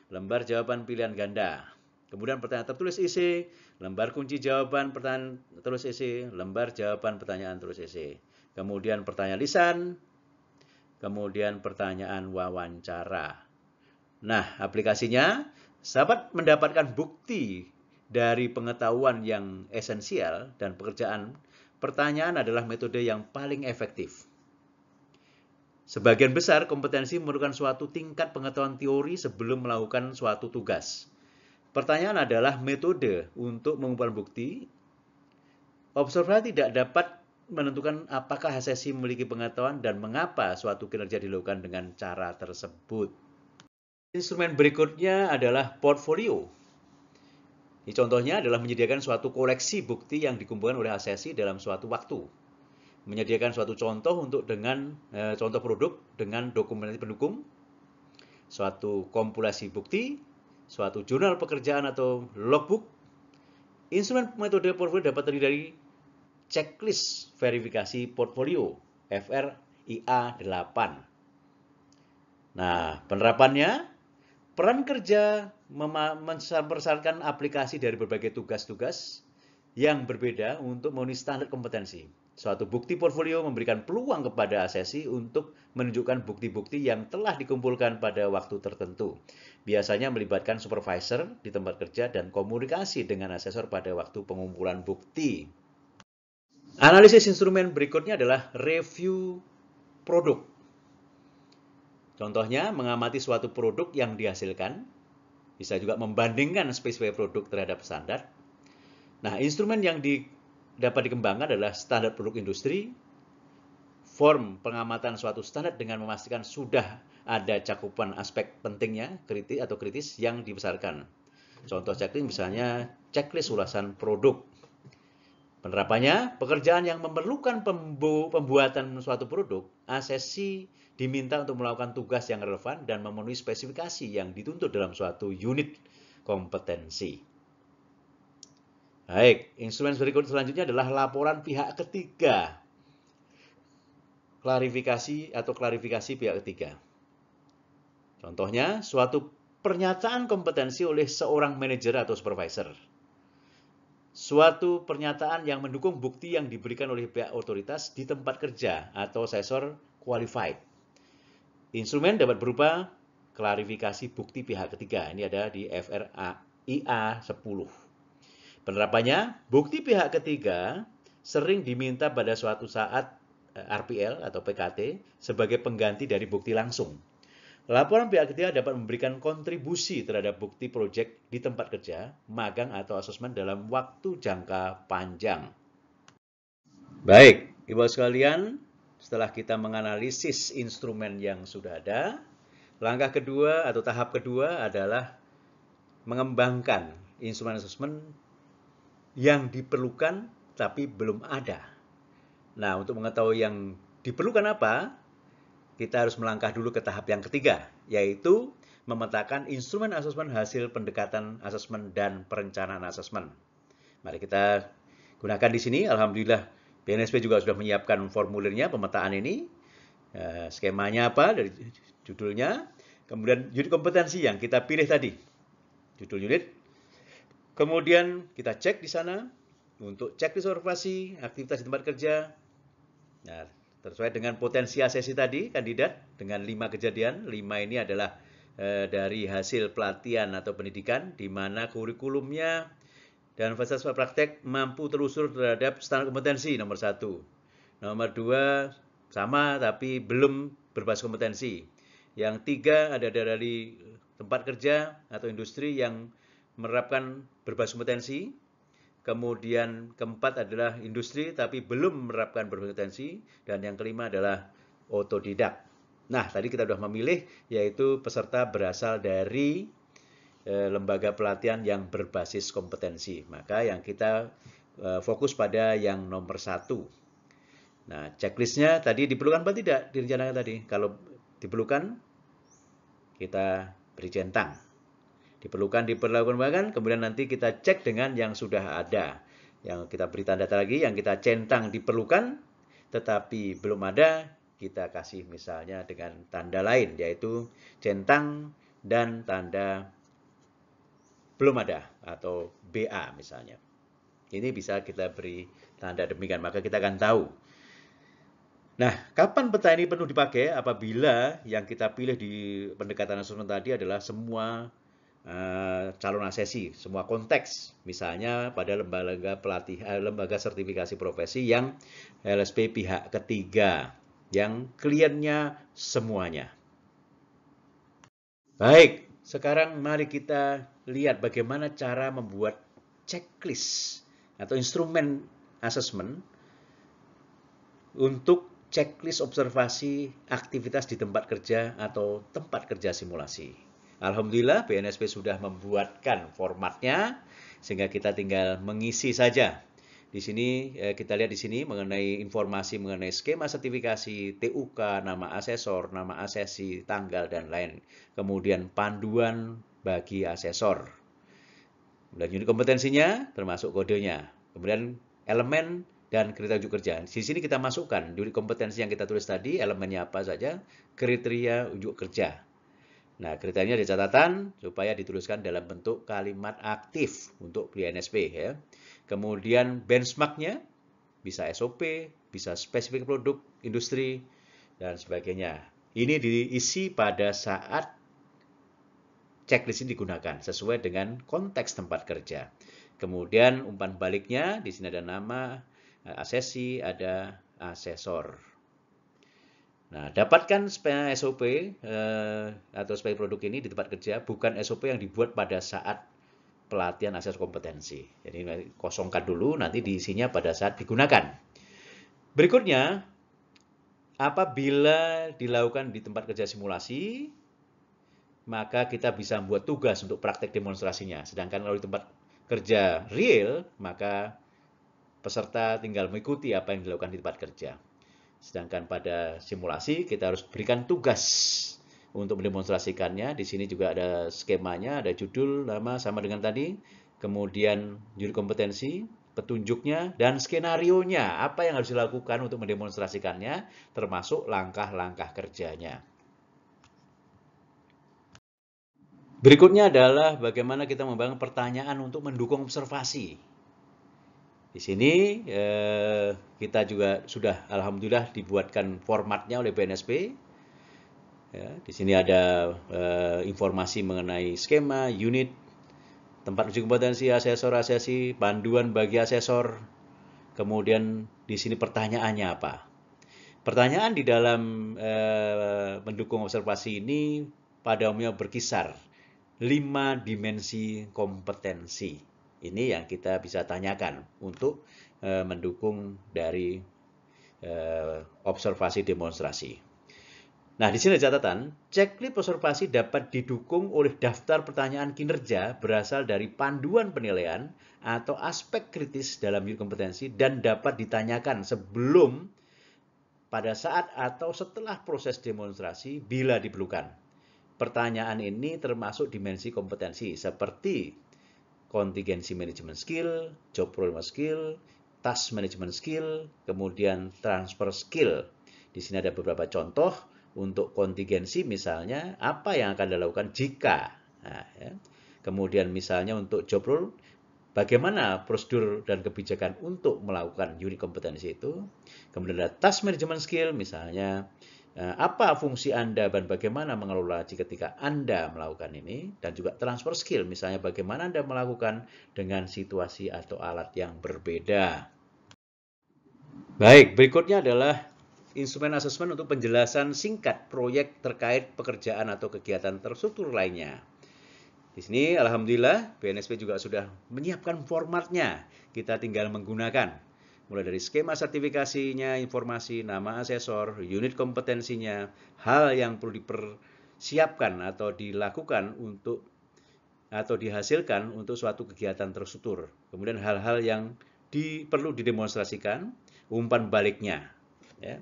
lembar jawaban pilihan ganda. Kemudian pertanyaan tertulis isi, lembar kunci jawaban pertanyaan tertulis isi, lembar jawaban pertanyaan tertulis isi. Kemudian pertanyaan lisan, kemudian pertanyaan wawancara. Nah, aplikasinya dapat mendapatkan bukti dari pengetahuan yang esensial dan pekerjaan. Pertanyaan adalah metode yang paling efektif. Sebagian besar kompetensi memerlukan suatu tingkat pengetahuan teori sebelum melakukan suatu tugas. Pertanyaan adalah metode untuk mengumpulkan bukti. Observer tidak dapat menentukan apakah asesi memiliki pengetahuan dan mengapa suatu kinerja dilakukan dengan cara tersebut. Instrumen berikutnya adalah portfolio. Ini contohnya adalah menyediakan suatu koleksi bukti yang dikumpulkan oleh asesi dalam suatu waktu. Menyediakan suatu contoh contoh produk dengan dokumentasi pendukung, suatu kompilasi bukti, suatu jurnal pekerjaan atau logbook. Instrumen metode portfolio dapat terdiri dari checklist verifikasi portfolio FRIA 8. Nah, penerapannya, peran kerja mempersyaratkan aplikasi dari berbagai tugas-tugas yang berbeda untuk memenuhi standar kompetensi. Suatu bukti portfolio memberikan peluang kepada asesi untuk menunjukkan bukti-bukti yang telah dikumpulkan pada waktu tertentu. Biasanya melibatkan supervisor di tempat kerja dan komunikasi dengan asesor pada waktu pengumpulan bukti. Analisis instrumen berikutnya adalah review produk. Contohnya, mengamati suatu produk yang dihasilkan, bisa juga membandingkan spesifikasi produk terhadap standar. Nah, instrumen yang dapat dikembangkan adalah standar produk industri, form pengamatan suatu standar dengan memastikan sudah ada cakupan aspek pentingnya, kritis yang dibesarkan. Contoh checklist misalnya checklist ulasan produk. Penerapannya, pekerjaan yang memerlukan pembuatan suatu produk, asesi diminta untuk melakukan tugas yang relevan dan memenuhi spesifikasi yang dituntut dalam suatu unit kompetensi. Baik, instrumen berikut selanjutnya adalah laporan pihak ketiga. Klarifikasi pihak ketiga. Contohnya, suatu pernyataan kompetensi oleh seorang manajer atau supervisor. Suatu pernyataan yang mendukung bukti yang diberikan oleh pihak otoritas di tempat kerja atau assessor qualified. Instrumen dapat berupa klarifikasi bukti pihak ketiga. Ini ada di FRA 10. Penerapannya, bukti pihak ketiga sering diminta pada suatu saat RPL atau PKT sebagai pengganti dari bukti langsung. Laporan pihak ketiga dapat memberikan kontribusi terhadap bukti proyek di tempat kerja, magang atau asesmen dalam waktu jangka panjang. Baik, Ibu sekalian, setelah kita menganalisis instrumen yang sudah ada, langkah kedua atau tahap kedua adalah mengembangkan instrumen asesmen yang diperlukan tapi belum ada. Nah, untuk mengetahui yang diperlukan apa, kita harus melangkah dulu ke tahap yang ketiga, yaitu memetakan instrumen asesmen hasil pendekatan asesmen dan perencanaan asesmen. Mari kita gunakan di sini. Alhamdulillah, BNSP juga sudah menyiapkan formulirnya pemetaan ini. Skemanya apa dari judulnya. Kemudian unit kompetensi yang kita pilih tadi. Judul unit. Kemudian kita cek di sana untuk checklist observasi, aktivitas di tempat kerja. Nah, sesuai dengan potensi asesi tadi, kandidat dengan 5 kejadian. 5 ini adalah dari hasil pelatihan atau pendidikan, di mana kurikulumnya dan fasilitas praktek mampu telusur terhadap standar kompetensi nomor 1. Nomor 2 sama tapi belum berbasis kompetensi. Yang 3 ada dari tempat kerja atau industri yang menerapkan berbasis kompetensi. Kemudian keempat adalah industri tapi belum menerapkan berkompetensi. Dan yang kelima adalah otodidak. Nah, tadi kita sudah memilih yaitu peserta berasal dari lembaga pelatihan yang berbasis kompetensi. Maka yang kita fokus pada yang nomor 1. Nah, checklistnya tadi diperlukan apa tidak direncanakan tadi? Kalau diperlukan, kita beri centang. Diperlukan, kemudian nanti kita cek dengan yang sudah ada. Yang kita beri tanda lagi, yang kita centang diperlukan, tetapi belum ada, kita kasih misalnya dengan tanda lain, yaitu centang dan tanda belum ada, atau BA misalnya. Ini bisa kita beri tanda demikian, maka kita akan tahu. Nah, kapan peta ini penuh dipakai? Apabila yang kita pilih di pendekatan asesmen tadi adalah semua calon asesi, semua konteks, misalnya pada lembaga sertifikasi profesi yang LSP pihak ketiga, yang kliennya semuanya. Baik, sekarang mari kita lihat bagaimana cara membuat checklist atau instrumen asesmen untuk checklist observasi aktivitas di tempat kerja atau tempat kerja simulasi. Alhamdulillah BNSP sudah membuatkan formatnya sehingga kita tinggal mengisi saja. Di sini kita lihat di sini mengenai informasi mengenai skema sertifikasi, TUK, nama asesor, nama asesi, tanggal dan lain. Kemudian panduan bagi asesor. Dan unit kompetensinya termasuk kodenya. Kemudian elemen dan kriteria unjuk kerja. Di sini kita masukkan unit kompetensi yang kita tulis tadi, elemennya apa saja, kriteria unjuk kerja. Nah, kriterianya di catatan supaya dituliskan dalam bentuk kalimat aktif untuk BNSP ya. Kemudian benchmarknya bisa SOP, bisa spesifik produk, industri, dan sebagainya. Ini diisi pada saat checklist ini digunakan sesuai dengan konteks tempat kerja. Kemudian umpan baliknya, di sini ada nama, asesi, ada asesor. Nah, dapatkan SOP atau spek produk ini di tempat kerja, bukan SOP yang dibuat pada saat pelatihan asesor kompetensi. Jadi kosongkan dulu, nanti diisinya pada saat digunakan. Berikutnya, apabila dilakukan di tempat kerja simulasi, maka kita bisa membuat tugas untuk praktek demonstrasinya. Sedangkan kalau di tempat kerja real, maka peserta tinggal mengikuti apa yang dilakukan di tempat kerja. Sedangkan pada simulasi kita harus berikan tugas untuk mendemonstrasikannya. Di sini juga ada skemanya, ada judul, nama sama dengan tadi. Kemudian unit kompetensi, petunjuknya, dan skenarionya. Apa yang harus dilakukan untuk mendemonstrasikannya, termasuk langkah-langkah kerjanya. Berikutnya adalah bagaimana kita membangun pertanyaan untuk mendukung observasi. Di sini kita juga sudah alhamdulillah dibuatkan formatnya oleh BNSP. Ya, di sini ada informasi mengenai skema, unit, tempat uji kompetensi, asesor, asesi, panduan bagi asesor. Kemudian di sini pertanyaannya apa? Pertanyaan di dalam mendukung observasi ini pada umumnya berkisar 5 dimensi kompetensi. Ini yang kita bisa tanyakan untuk mendukung dari observasi demonstrasi. Nah, di sini ada catatan, checklist observasi dapat didukung oleh daftar pertanyaan kinerja berasal dari panduan penilaian atau aspek kritis dalam unit kompetensi dan dapat ditanyakan sebelum, pada saat atau setelah proses demonstrasi bila diperlukan. Pertanyaan ini termasuk dimensi kompetensi seperti contingency management skill, job problem skill, task management skill, kemudian transfer skill. Di sini ada beberapa contoh untuk kontingensi, misalnya apa yang akan dilakukan jika. Nah, ya. Kemudian misalnya untuk job role, bagaimana prosedur dan kebijakan untuk melakukan unit kompetensi itu. Kemudian ada task management skill, misalnya apa fungsi Anda dan bagaimana mengelola ketika Anda melakukan ini. Dan juga transfer skill, misalnya bagaimana Anda melakukan dengan situasi atau alat yang berbeda. Baik, berikutnya adalah instrumen asesmen untuk penjelasan singkat proyek terkait pekerjaan atau kegiatan terstruktur lainnya. Di sini alhamdulillah BNSP juga sudah menyiapkan formatnya. Kita tinggal menggunakan mulai dari skema sertifikasinya, informasi nama asesor, unit kompetensinya, hal yang perlu dipersiapkan atau dilakukan untuk atau dihasilkan untuk suatu kegiatan terstruktur. Kemudian hal-hal yang perlu didemonstrasikan, umpan baliknya. Ya.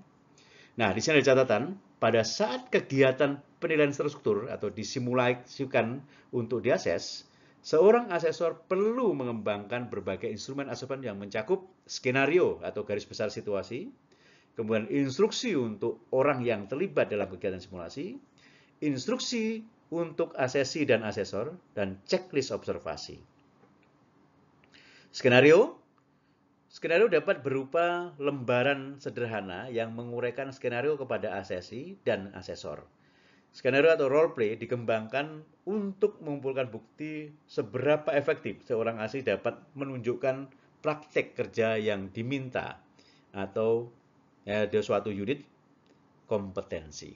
Nah, di sini ada catatan, pada saat kegiatan penilaian terstruktur atau disimulasikan untuk diakses, seorang asesor perlu mengembangkan berbagai instrumen asesmen yang mencakup skenario atau garis besar situasi, kemudian instruksi untuk orang yang terlibat dalam kegiatan simulasi, instruksi untuk asesi dan asesor, dan checklist observasi. Skenario dapat berupa lembaran sederhana yang menguraikan skenario kepada asesi dan asesor. Skenario atau role play dikembangkan untuk mengumpulkan bukti seberapa efektif seorang asesi dapat menunjukkan praktek kerja yang diminta atau di suatu unit kompetensi.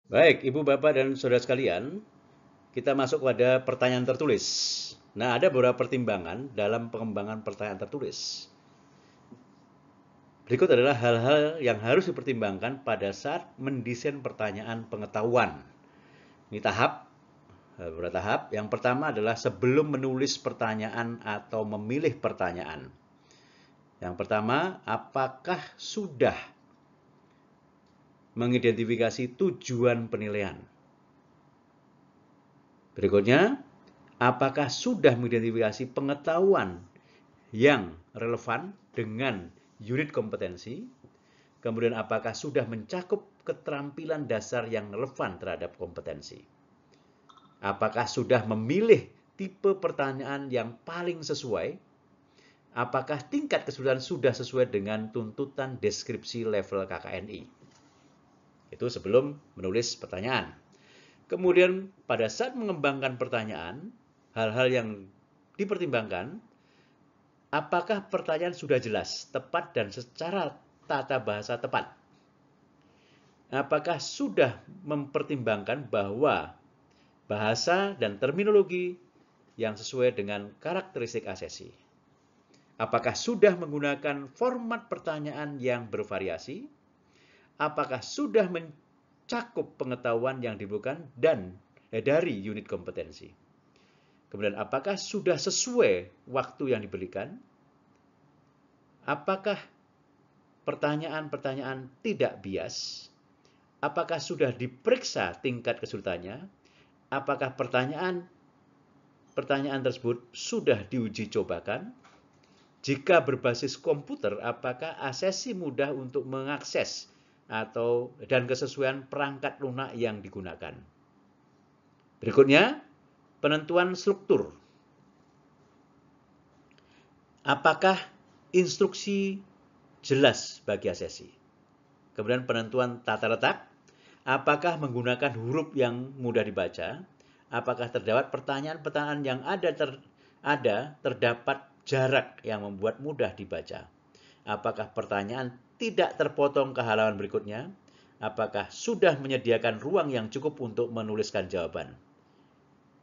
Baik, Ibu, Bapak, dan Saudara sekalian, kita masuk pada pertanyaan tertulis. Nah, ada beberapa pertimbangan dalam pengembangan pertanyaan tertulis. Berikut adalah hal-hal yang harus dipertimbangkan pada saat mendesain pertanyaan pengetahuan. Ini beberapa tahap. Yang pertama adalah sebelum menulis pertanyaan atau memilih pertanyaan. Yang pertama, apakah sudah mengidentifikasi tujuan penilaian? Berikutnya, apakah sudah mengidentifikasi pengetahuan yang relevan dengan unit kompetensi? Kemudian apakah sudah mencakup keterampilan dasar yang relevan terhadap kompetensi? Apakah sudah memilih tipe pertanyaan yang paling sesuai? Apakah tingkat kesulitan sudah sesuai dengan tuntutan deskripsi level KKNI? Itu sebelum menulis pertanyaan. Kemudian pada saat mengembangkan pertanyaan, hal-hal yang dipertimbangkan, apakah pertanyaan sudah jelas, tepat, dan secara tata bahasa tepat? Apakah sudah mempertimbangkan bahwa bahasa dan terminologi yang sesuai dengan karakteristik asesi? Apakah sudah menggunakan format pertanyaan yang bervariasi? Apakah sudah mencakup pengetahuan yang dibutuhkan dan dari unit kompetensi? Kemudian apakah sudah sesuai waktu yang diberikan? Apakah pertanyaan-pertanyaan tidak bias? Apakah sudah diperiksa tingkat kesulitannya? Apakah pertanyaan tersebut sudah diuji cobakan? Jika berbasis komputer, apakah asesi mudah untuk mengakses dan kesesuaian perangkat lunak yang digunakan? Berikutnya, penentuan struktur. Apakah instruksi jelas bagi asesi? Kemudian penentuan tata letak. Apakah menggunakan huruf yang mudah dibaca? Apakah terdapat pertanyaan-pertanyaan yang terdapat jarak yang membuat mudah dibaca? Apakah pertanyaan tidak terpotong ke halaman berikutnya? Apakah sudah menyediakan ruang yang cukup untuk menuliskan jawaban?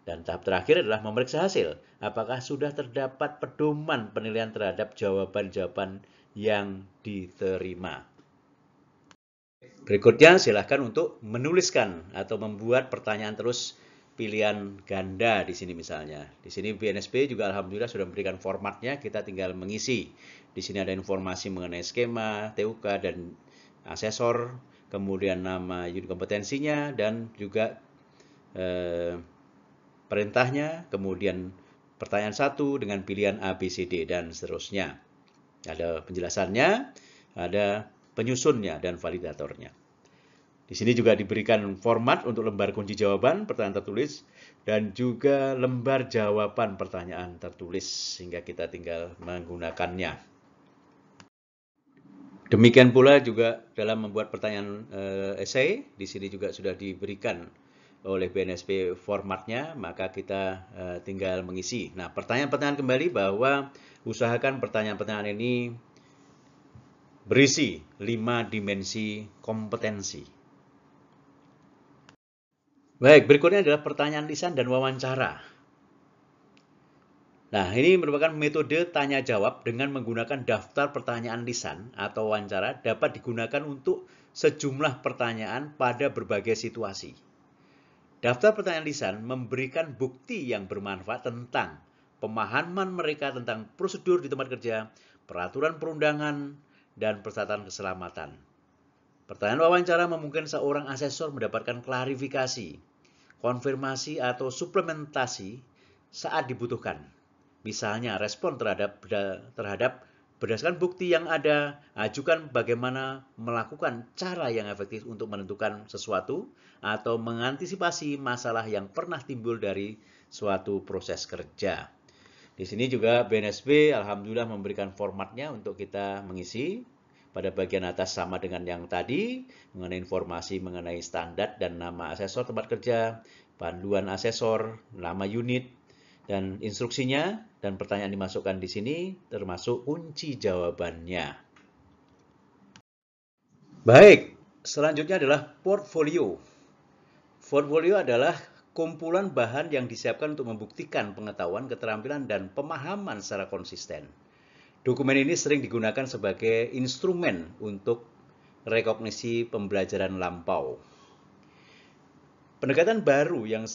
Dan tahap terakhir adalah memeriksa hasil. Apakah sudah terdapat pedoman penilaian terhadap jawaban-jawaban yang diterima? Berikutnya, silakan untuk menuliskan atau membuat pertanyaan terus pilihan ganda di sini misalnya. Di sini BNSP juga alhamdulillah sudah memberikan formatnya, kita tinggal mengisi. Di sini ada informasi mengenai skema, TUK dan asesor, kemudian nama unit kompetensinya dan juga perintahnya, kemudian pertanyaan 1 dengan pilihan A, B, C, D, dan seterusnya. Ada penjelasannya, ada penyusunnya, dan validatornya. Di sini juga diberikan format untuk lembar kunci jawaban, pertanyaan tertulis, dan juga lembar jawaban pertanyaan tertulis, sehingga kita tinggal menggunakannya. Demikian pula juga dalam membuat pertanyaan esai, di sini juga sudah diberikan oleh BNSP formatnya, maka kita tinggal mengisi. Nah, pertanyaan-pertanyaan kembali bahwa usahakan pertanyaan-pertanyaan ini berisi 5 dimensi kompetensi. Baik, berikutnya adalah pertanyaan lisan dan wawancara. Nah, ini merupakan metode tanya jawab dengan menggunakan daftar pertanyaan lisan atau wawancara dapat digunakan untuk sejumlah pertanyaan pada berbagai situasi. Daftar pertanyaan lisan memberikan bukti yang bermanfaat tentang pemahaman mereka tentang prosedur di tempat kerja, peraturan perundangan, dan persyaratan keselamatan. Pertanyaan wawancara memungkinkan seorang asesor mendapatkan klarifikasi, konfirmasi, atau suplementasi saat dibutuhkan. Misalnya, respon terhadap berdasarkan bukti yang ada, ajukan bagaimana melakukan cara yang efektif untuk menentukan sesuatu atau mengantisipasi masalah yang pernah timbul dari suatu proses kerja. Di sini juga BNSP alhamdulillah memberikan formatnya untuk kita mengisi. Pada bagian atas sama dengan yang tadi, mengenai informasi mengenai standar dan nama asesor tempat kerja, panduan asesor, nama unit, dan instruksinya, dan pertanyaan dimasukkan di sini termasuk kunci jawabannya. Baik, selanjutnya adalah portfolio. Portfolio adalah kumpulan bahan yang disiapkan untuk membuktikan pengetahuan, keterampilan, dan pemahaman secara konsisten. Dokumen ini sering digunakan sebagai instrumen untuk rekognisi pembelajaran lampau. Pendekatan baru yang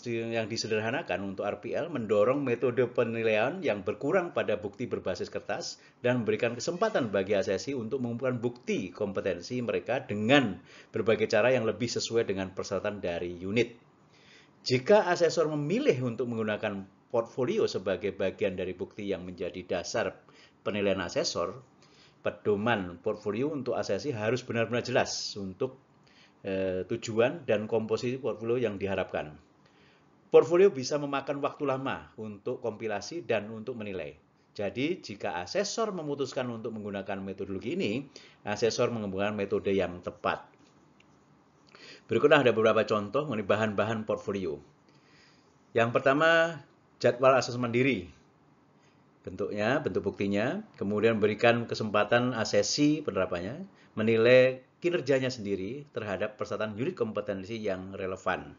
disederhanakan untuk RPL mendorong metode penilaian yang berkurang pada bukti berbasis kertas dan memberikan kesempatan bagi asesi untuk mengumpulkan bukti kompetensi mereka dengan berbagai cara yang lebih sesuai dengan persyaratan dari unit. Jika asesor memilih untuk menggunakan portfolio sebagai bagian dari bukti yang menjadi dasar penilaian asesor, pedoman portfolio untuk asesi harus benar-benar jelas untuk tujuan dan komposisi portfolio yang diharapkan. Portfolio bisa memakan waktu lama untuk kompilasi dan untuk menilai. Jadi, jika asesor memutuskan untuk menggunakan metodologi ini, asesor mengembangkan metode yang tepat. Berikutnya ada beberapa contoh mengenai bahan-bahan portfolio. Yang pertama, jadwal asesmen diri. Bentuknya, bentuk buktinya, kemudian berikan kesempatan asesi penerapannya, menilai kinerjanya sendiri terhadap persyaratan unit kompetensi yang relevan.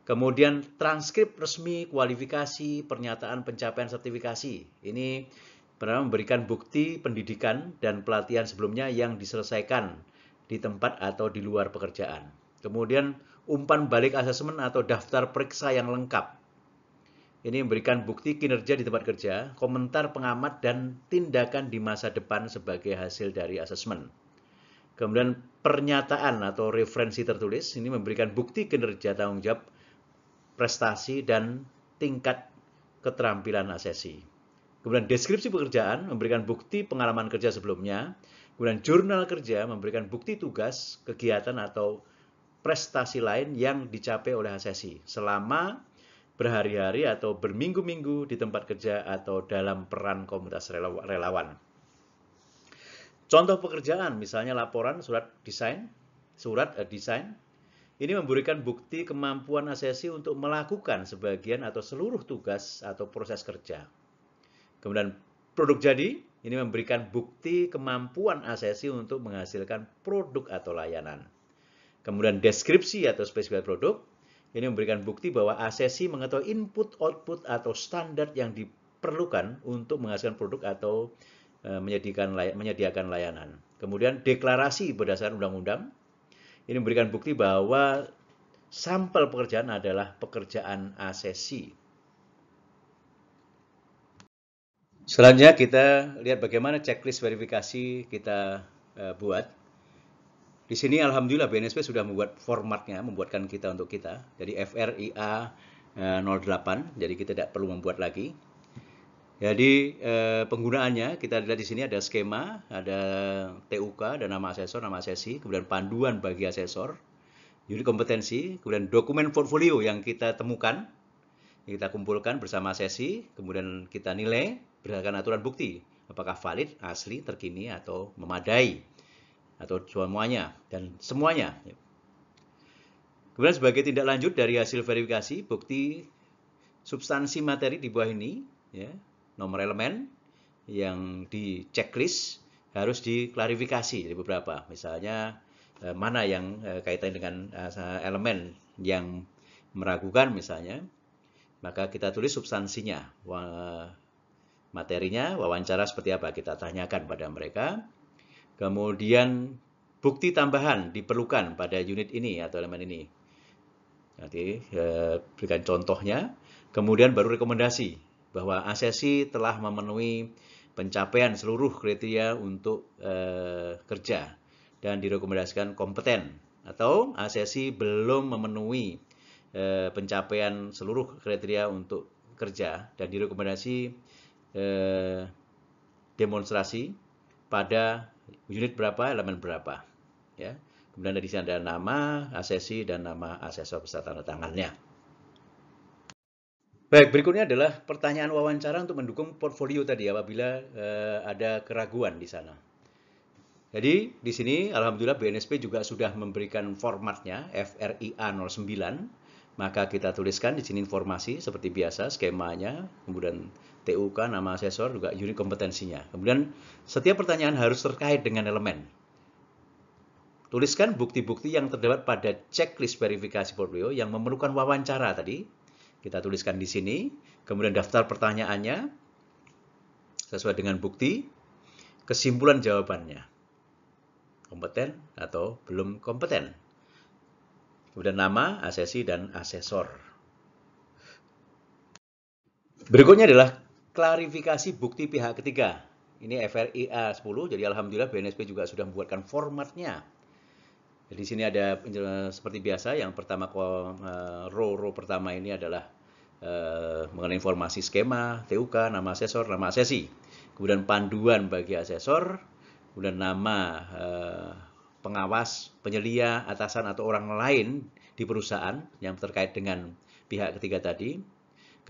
Kemudian transkrip resmi, kualifikasi, pernyataan pencapaian sertifikasi. Ini pernah memberikan bukti pendidikan dan pelatihan sebelumnya yang diselesaikan di tempat atau di luar pekerjaan. Kemudian umpan balik asesmen atau daftar periksa yang lengkap. Ini memberikan bukti kinerja di tempat kerja, komentar pengamat, dan tindakan di masa depan sebagai hasil dari asesmen. Kemudian pernyataan atau referensi tertulis, ini memberikan bukti kinerja tanggung jawab, prestasi, dan tingkat keterampilan asesi. Kemudian deskripsi pekerjaan memberikan bukti pengalaman kerja sebelumnya. Kemudian jurnal kerja memberikan bukti tugas, kegiatan, atau prestasi lain yang dicapai oleh asesi selama berhari-hari atau berminggu-minggu di tempat kerja atau dalam peran komunitas relawan. Contoh pekerjaan, misalnya laporan surat desain, ini memberikan bukti kemampuan ASESI untuk melakukan sebagian atau seluruh tugas atau proses kerja. Kemudian produk jadi, ini memberikan bukti kemampuan ASESI untuk menghasilkan produk atau layanan. Kemudian deskripsi atau spesifikasi produk, ini memberikan bukti bahwa ASESI mengetahui input, output, atau standar yang diperlukan untuk menghasilkan produk atau menyediakan layanan. Kemudian deklarasi berdasarkan undang-undang, ini memberikan bukti bahwa sampel pekerjaan adalah pekerjaan ASESI. Selanjutnya kita lihat bagaimana checklist verifikasi kita buat. Di sini alhamdulillah BNSP sudah membuat formatnya, membuatkan kita untuk kita. Jadi FRIA 08, jadi kita tidak perlu membuat lagi. Jadi penggunaannya kita lihat di sini ada skema, ada TUK, ada nama asesor, nama asesi, kemudian panduan bagi asesor, unit kompetensi, kemudian dokumen portfolio yang kita temukan, yang kita kumpulkan bersama asesi, kemudian kita nilai berdasarkan aturan bukti, apakah valid, asli, terkini, atau memadai, atau semuanya, dan semuanya. Kemudian sebagai tindak lanjut dari hasil verifikasi, bukti substansi materi di bawah ini, ya, nomor elemen yang di checklist harus diklarifikasi jadi beberapa. Misalnya mana yang kaitan dengan elemen yang meragukan misalnya, maka kita tulis substansinya, materinya, wawancara seperti apa kita tanyakan pada mereka. Kemudian bukti tambahan diperlukan pada unit ini atau elemen ini. Nanti berikan contohnya. Kemudian baru rekomendasi bahwa ASESI telah memenuhi pencapaian seluruh kriteria untuk kerja dan direkomendasikan kompeten, atau ASESI belum memenuhi pencapaian seluruh kriteria untuk kerja dan direkomendasi demonstrasi pada unit berapa, elemen berapa. Ya. Kemudian dari sini ada nama ASESI dan nama asesor beserta tanda tangannya. Baik, berikutnya adalah pertanyaan wawancara untuk mendukung portfolio tadi apabila ada keraguan di sana. Jadi di sini alhamdulillah BNSP juga sudah memberikan formatnya FRIA 09. Maka kita tuliskan di sini informasi seperti biasa skemanya, kemudian TUK, nama asesor, juga unit kompetensinya. Kemudian setiap pertanyaan harus terkait dengan elemen. Tuliskan bukti-bukti yang terdapat pada checklist verifikasi portfolio yang memerlukan wawancara tadi. Kita tuliskan di sini, kemudian daftar pertanyaannya sesuai dengan bukti, kesimpulan jawabannya, kompeten atau belum kompeten, kemudian nama, asesi, dan asesor. Berikutnya adalah klarifikasi bukti pihak ketiga. Ini FRIA 10, jadi alhamdulillah BNSP juga sudah membuatkan formatnya. Di sini ada seperti biasa, yang pertama row pertama ini adalah mengenai informasi skema, TUK, nama asesor, nama asesi. Kemudian panduan bagi asesor, kemudian nama pengawas, penyelia, atasan atau orang lain di perusahaan yang terkait dengan pihak ketiga tadi.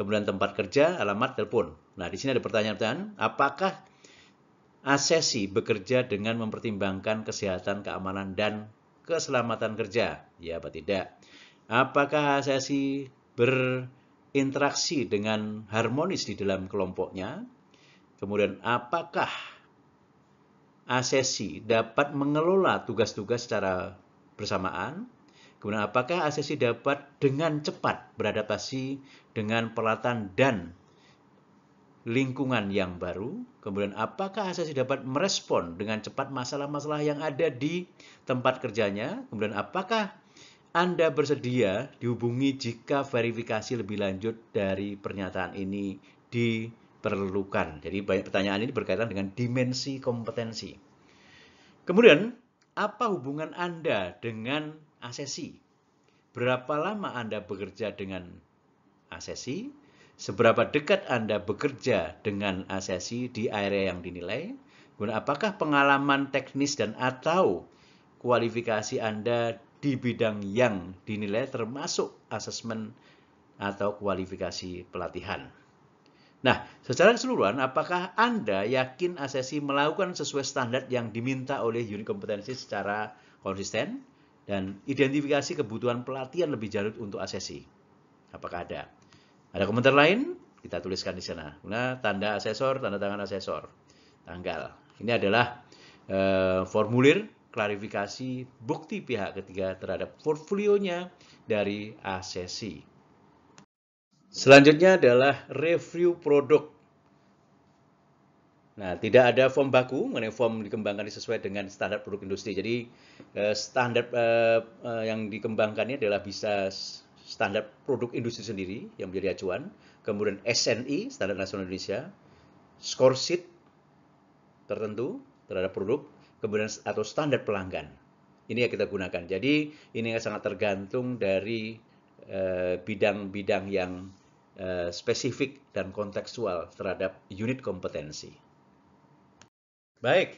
Kemudian tempat kerja, alamat, telepon. Nah, di sini ada pertanyaan-pertanyaan, apakah asesi bekerja dengan mempertimbangkan kesehatan, keamanan, dan keselamatan kerja? Ya, apa tidak? Apakah asesi berinteraksi dengan harmonis di dalam kelompoknya? Kemudian apakah asesi dapat mengelola tugas-tugas secara bersamaan? Kemudian apakah asesi dapat dengan cepat beradaptasi dengan peralatan dan lingkungan yang baru? Kemudian apakah asesi dapat merespon dengan cepat masalah-masalah yang ada di tempat kerjanya? Kemudian apakah Anda bersedia dihubungi jika verifikasi lebih lanjut dari pernyataan ini diperlukan? Jadi banyak pertanyaan ini berkaitan dengan dimensi kompetensi. Kemudian, apa hubungan Anda dengan asesi? Berapa lama Anda bekerja dengan asesi? Seberapa dekat Anda bekerja dengan asesi di area yang dinilai? Kemudian, apakah pengalaman teknis dan atau kualifikasi Anda di bidang yang dinilai termasuk asesmen atau kualifikasi pelatihan. Nah, secara keseluruhan, apakah Anda yakin asesi melakukan sesuai standar yang diminta oleh unit kompetensi secara konsisten dan identifikasi kebutuhan pelatihan lebih jauh untuk asesi? Apakah ada? Ada komentar lain? Kita tuliskan di sana. Nah, tanda asesor, tanda tangan asesor, tanggal. Ini adalah formulir klarifikasi bukti pihak ketiga terhadap portfolionya dari asesi. Selanjutnya adalah review produk. Nah, tidak ada form baku mengenai form dikembangkan sesuai dengan standar produk industri. Jadi, standar yang dikembangkannya adalah bisa standar produk industri sendiri yang menjadi acuan. Kemudian SNI, Standar Nasional Indonesia, score sheet tertentu terhadap produk, kemudian atau standar pelanggan. Ini yang kita gunakan. Jadi, ini sangat tergantung dari bidang-bidang yang spesifik dan kontekstual terhadap unit kompetensi. Baik,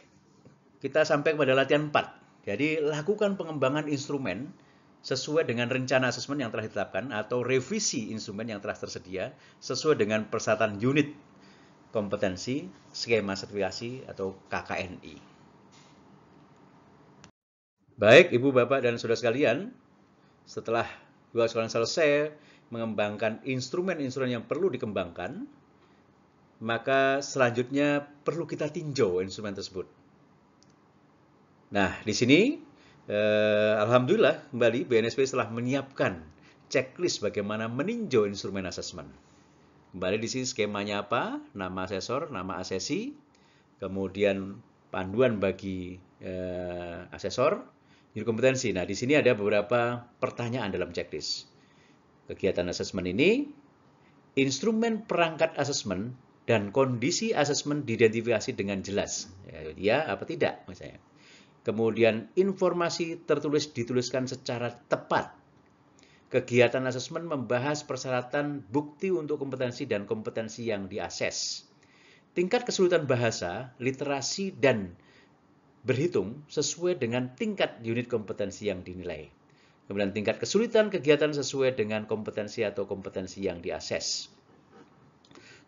kita sampai pada latihan 4. Jadi, lakukan pengembangan instrumen sesuai dengan rencana asesmen yang telah ditetapkan atau revisi instrumen yang telah tersedia sesuai dengan persyaratan unit kompetensi, skema sertifikasi atau KKNI. Baik, Ibu, Bapak, dan Saudara sekalian, setelah dua sekalian selesai mengembangkan instrumen-instrumen yang perlu dikembangkan, maka selanjutnya perlu kita tinjau instrumen tersebut. Nah, di sini alhamdulillah kembali BNSP telah menyiapkan checklist bagaimana meninjau instrumen asesmen. Kembali di sini skemanya apa? Nama asesor, nama asesi, kemudian panduan bagi asesor, unit kompetensi. Nah, di sini ada beberapa pertanyaan dalam checklist. Kegiatan asesmen ini, instrumen perangkat asesmen dan kondisi asesmen diidentifikasi dengan jelas. Ya apa tidak misalnya. Kemudian informasi tertulis dituliskan secara tepat. Kegiatan asesmen membahas persyaratan bukti untuk kompetensi dan kompetensi yang diakses. Tingkat kesulitan bahasa, literasi, dan berhitung sesuai dengan tingkat unit kompetensi yang dinilai. Kemudian tingkat kesulitan kegiatan sesuai dengan kompetensi atau kompetensi yang diakses.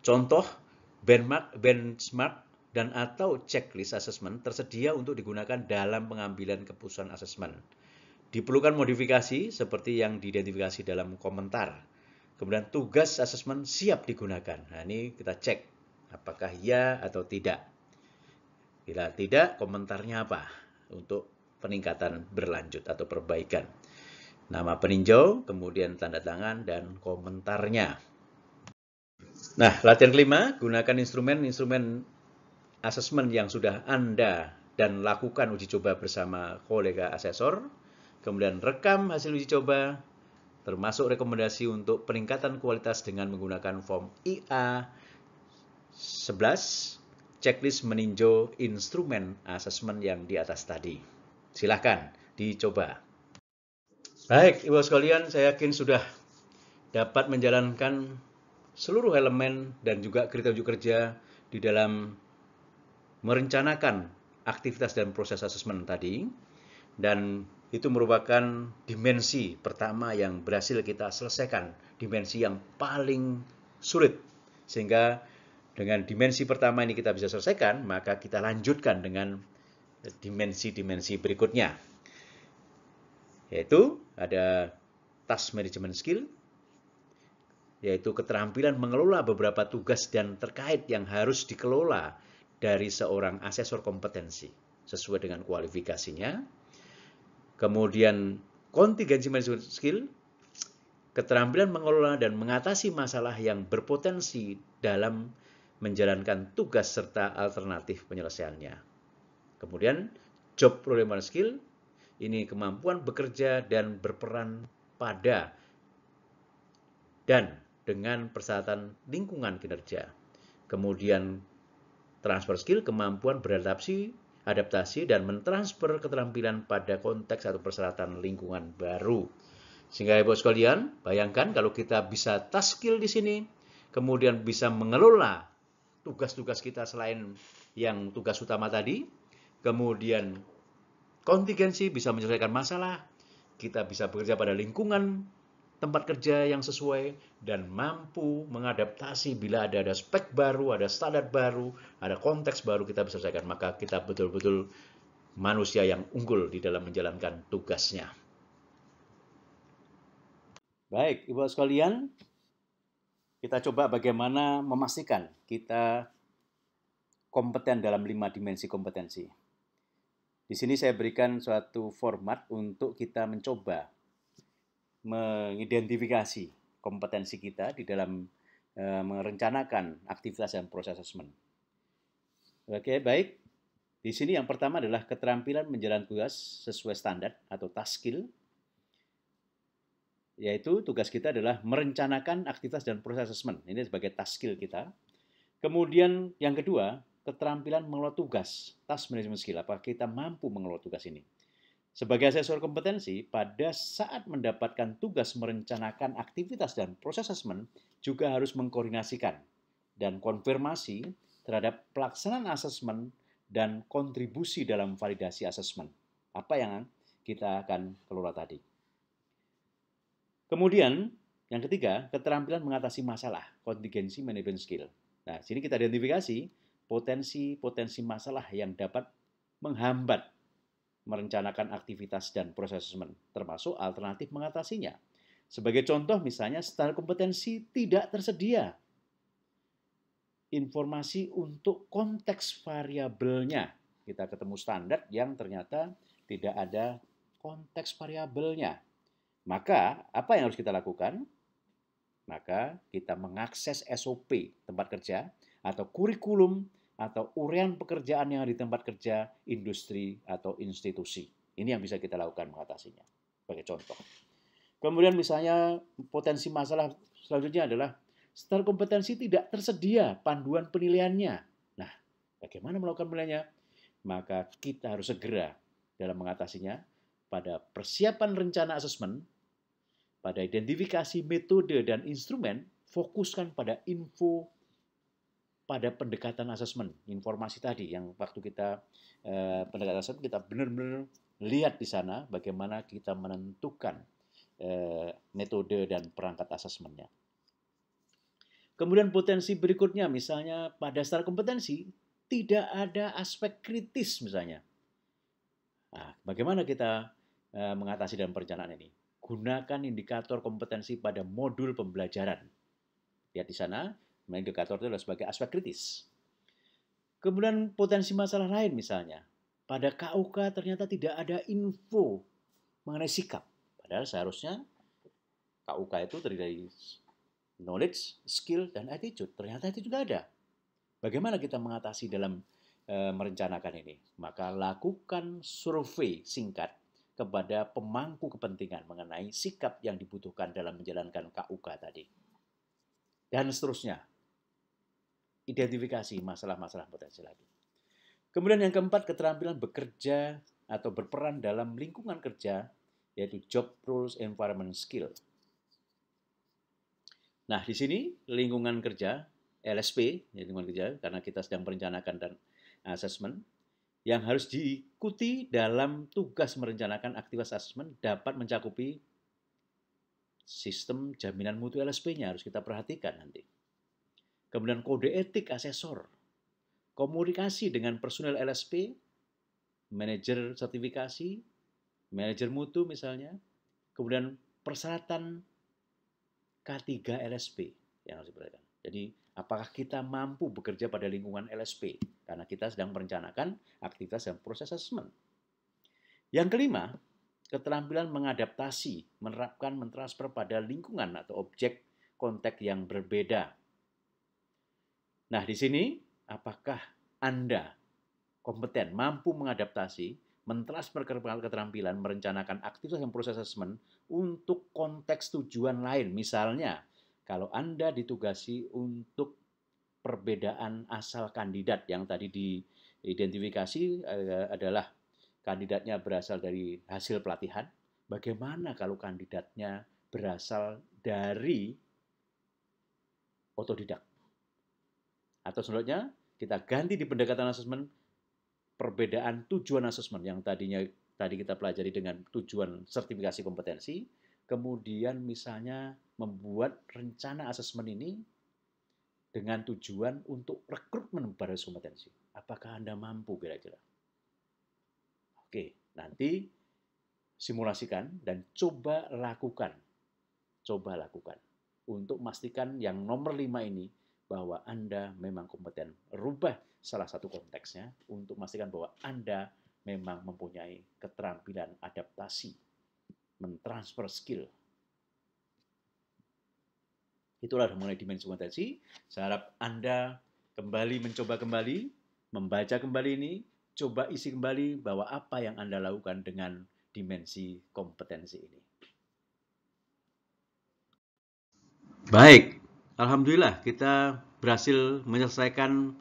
Contoh, benchmark dan atau checklist asesmen tersedia untuk digunakan dalam pengambilan keputusan asesmen. Diperlukan modifikasi seperti yang diidentifikasi dalam komentar. Kemudian tugas asesmen siap digunakan. Nah, ini kita cek apakah ya atau tidak. Bila tidak, komentarnya apa untuk peningkatan berlanjut atau perbaikan. Nama peninjau, kemudian tanda tangan, dan komentarnya. Nah, latihan kelima, gunakan instrumen asesmen yang sudah Anda dan lakukan uji coba bersama kolega asesor. Kemudian rekam hasil uji coba, termasuk rekomendasi untuk peningkatan kualitas dengan menggunakan form IA 11, checklist meninjau instrumen asesmen yang di atas tadi. Silahkan dicoba. Baik, Ibu sekalian, saya yakin sudah dapat menjalankan seluruh elemen dan juga kriteria uji kerja di dalam merencanakan aktivitas dan proses asesmen tadi. Dan itu merupakan dimensi pertama yang berhasil kita selesaikan, dimensi yang paling sulit. Sehingga dengan dimensi pertama ini kita bisa selesaikan, maka kita lanjutkan dengan dimensi-dimensi berikutnya. Yaitu ada task management skill, yaitu keterampilan mengelola beberapa tugas dan terkait yang harus dikelola dari seorang asesor kompetensi sesuai dengan kualifikasinya. Kemudian contingency management skill, keterampilan mengelola dan mengatasi masalah yang berpotensi dalam menjalankan tugas serta alternatif penyelesaiannya. Kemudian job role management skill, ini kemampuan bekerja dan berperan pada dan dengan persyaratan lingkungan kinerja. Kemudian transfer skill, kemampuan adaptasi dan mentransfer keterampilan pada konteks atau persyaratan lingkungan baru. Sehingga Ibu sekalian, bayangkan kalau kita bisa task skill di sini, kemudian bisa mengelola tugas-tugas kita selain yang tugas utama tadi, kemudian kontingensi bisa menyelesaikan masalah, kita bisa bekerja pada lingkungan tempat kerja yang sesuai, dan mampu mengadaptasi bila ada spek baru, ada standar baru, ada konteks baru kita bisa selesaikan. Maka kita betul-betul manusia yang unggul di dalam menjalankan tugasnya. Baik, Ibu sekalian, kita coba bagaimana memastikan kita kompeten dalam 5 dimensi kompetensi. Di sini saya berikan suatu format untuk kita mencoba mengidentifikasi kompetensi kita di dalam merencanakan aktivitas dan proses asesmen. Oke, baik. Di sini yang pertama adalah keterampilan menjalankan tugas sesuai standar atau task skill, yaitu tugas kita adalah merencanakan aktivitas dan proses asesmen. Ini sebagai task skill kita. Kemudian yang kedua, keterampilan mengelola tugas, task management skill. Apakah kita mampu mengelola tugas ini? Sebagai asesor kompetensi, pada saat mendapatkan tugas merencanakan aktivitas dan proses asesmen, juga harus mengkoordinasikan dan konfirmasi terhadap pelaksanaan asesmen dan kontribusi dalam validasi asesmen. Apa yang kita akan kelola tadi. Kemudian, yang ketiga, keterampilan mengatasi masalah, contingency management skill. Nah, sini kita identifikasi potensi-potensi masalah yang dapat menghambat merencanakan aktivitas dan proses asesmen, termasuk alternatif mengatasinya. Sebagai contoh, misalnya standar kompetensi tidak tersedia informasi untuk konteks variabelnya. Kita ketemu standar yang ternyata tidak ada konteks variabelnya. Maka, apa yang harus kita lakukan? Maka, kita mengakses SOP tempat kerja atau kurikulum atau uraian pekerjaan yang ada di tempat kerja, industri, atau institusi. Ini yang bisa kita lakukan mengatasinya. Sebagai contoh. Kemudian misalnya potensi masalah selanjutnya adalah standar kompetensi tidak tersedia panduan penilaiannya. Nah, bagaimana melakukan penilaiannya? Maka kita harus segera dalam mengatasinya pada persiapan rencana asesmen, pada identifikasi metode dan instrumen, fokuskan pada info pada pendekatan asesmen, informasi tadi yang waktu kita pendekatan asesmen kita benar-benar lihat di sana bagaimana kita menentukan metode dan perangkat asesmennya. Kemudian potensi berikutnya misalnya pada standar kompetensi tidak ada aspek kritis misalnya. Nah, bagaimana kita mengatasi dalam perencanaan ini? Gunakan indikator kompetensi pada modul pembelajaran. Lihat di sana, indikator itu adalah sebagai aspek kritis. Kemudian potensi masalah lain misalnya, pada KUK ternyata tidak ada info mengenai sikap. Padahal seharusnya KUK itu terdiri dari knowledge, skill, dan attitude. Ternyata itu juga ada. Bagaimana kita mengatasi dalam merencanakan ini? Maka lakukan survei singkat kepada pemangku kepentingan mengenai sikap yang dibutuhkan dalam menjalankan KUK tadi. Dan seterusnya. Identifikasi masalah-masalah potensi lagi. Kemudian yang keempat, keterampilan bekerja atau berperan dalam lingkungan kerja, yaitu job roles environment skill. Nah, di sini lingkungan kerja, LSP, lingkungan kerja, karena kita sedang merencanakan dan asesmen, yang harus diikuti dalam tugas merencanakan aktivitas asesmen dapat mencakupi sistem jaminan mutu LSP-nya, harus kita perhatikan nanti. Kemudian kode etik asesor, komunikasi dengan personel LSP, manajer sertifikasi, manajer mutu misalnya, kemudian persyaratan K3 LSP yang harus diperhatikan. Jadi, apakah kita mampu bekerja pada lingkungan LSP? Karena kita sedang merencanakan aktivitas dan proses asesmen. Yang kelima, keterampilan mengadaptasi, menerapkan, mentransfer pada lingkungan atau objek konteks yang berbeda. Nah, di sini, apakah Anda kompeten, mampu mengadaptasi, mentransfer keterampilan, merencanakan aktivitas dan proses asesmen untuk konteks tujuan lain. Misalnya, kalau Anda ditugasi untuk perbedaan asal kandidat yang tadi diidentifikasi adalah kandidatnya berasal dari hasil pelatihan, bagaimana kalau kandidatnya berasal dari otodidak? Atau selanjutnya, kita ganti di pendekatan asesmen perbedaan tujuan asesmen yang tadi kita pelajari dengan tujuan sertifikasi kompetensi, kemudian misalnya membuat rencana asesmen ini dengan tujuan untuk rekrutmen berbasis kompetensi. Apakah Anda mampu kira-kira? Oke, nanti simulasikan dan coba lakukan. Coba lakukan. Untuk memastikan yang nomor 5 ini, bahwa Anda memang kompeten. Rubah salah satu konteksnya untuk memastikan bahwa Anda memang mempunyai keterampilan adaptasi, mentransfer skill. Itulah mengenai dimensi kompetensi. Saya harap Anda kembali mencoba kembali, membaca kembali ini, coba isi kembali bahwa apa yang Anda lakukan dengan dimensi kompetensi ini. Baik, alhamdulillah kita berhasil menyelesaikan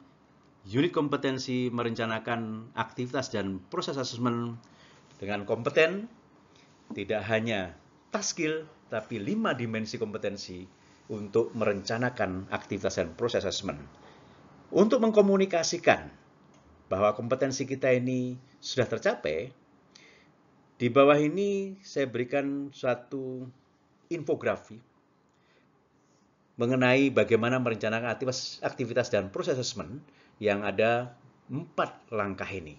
unit kompetensi merencanakan aktivitas dan proses asesmen dengan kompeten, tidak hanya task skill, tapi 5 dimensi kompetensi untuk merencanakan aktivitas dan proses asesmen. Untuk mengkomunikasikan bahwa kompetensi kita ini sudah tercapai, di bawah ini saya berikan suatu infografi mengenai bagaimana merencanakan aktivitas dan proses asesmen yang ada 4 langkah ini.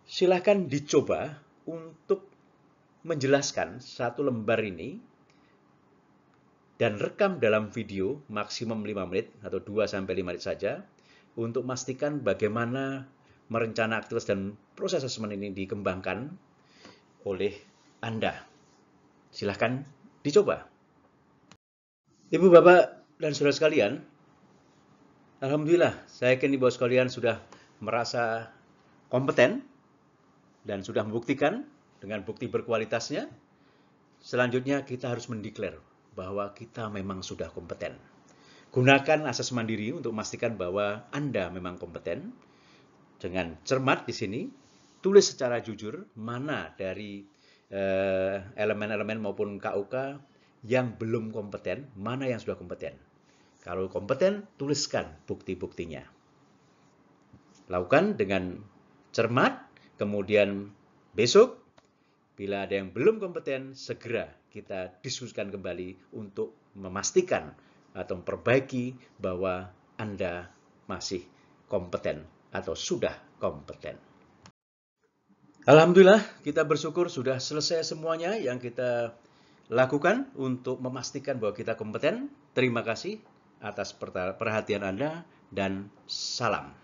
Silakan dicoba untuk menjelaskan satu lembar ini dan rekam dalam video maksimum 5 menit atau 2-5 menit saja untuk memastikan bagaimana merencana aktivitas dan proses asesmen ini dikembangkan oleh Anda. Silakan dicoba. Ibu, Bapak, dan saudara sekalian, alhamdulillah, saya yakin Ibu sekalian sudah merasa kompeten dan sudah membuktikan dengan bukti berkualitasnya. Selanjutnya kita harus mendeklar bahwa kita memang sudah kompeten. Gunakan asas mandiri untuk memastikan bahwa Anda memang kompeten. Dengan cermat di sini, tulis secara jujur mana dari elemen-elemen maupun KUK yang belum kompeten, mana yang sudah kompeten. Kalau kompeten, tuliskan bukti-buktinya. Lakukan dengan cermat, kemudian besok, bila ada yang belum kompeten, segera kita diskusikan kembali untuk memastikan atau memperbaiki bahwa Anda masih kompeten atau sudah kompeten. Alhamdulillah, kita bersyukur sudah selesai semuanya yang kita lakukan untuk memastikan bahwa kita kompeten. Terima kasih atas perhatian Anda dan salam.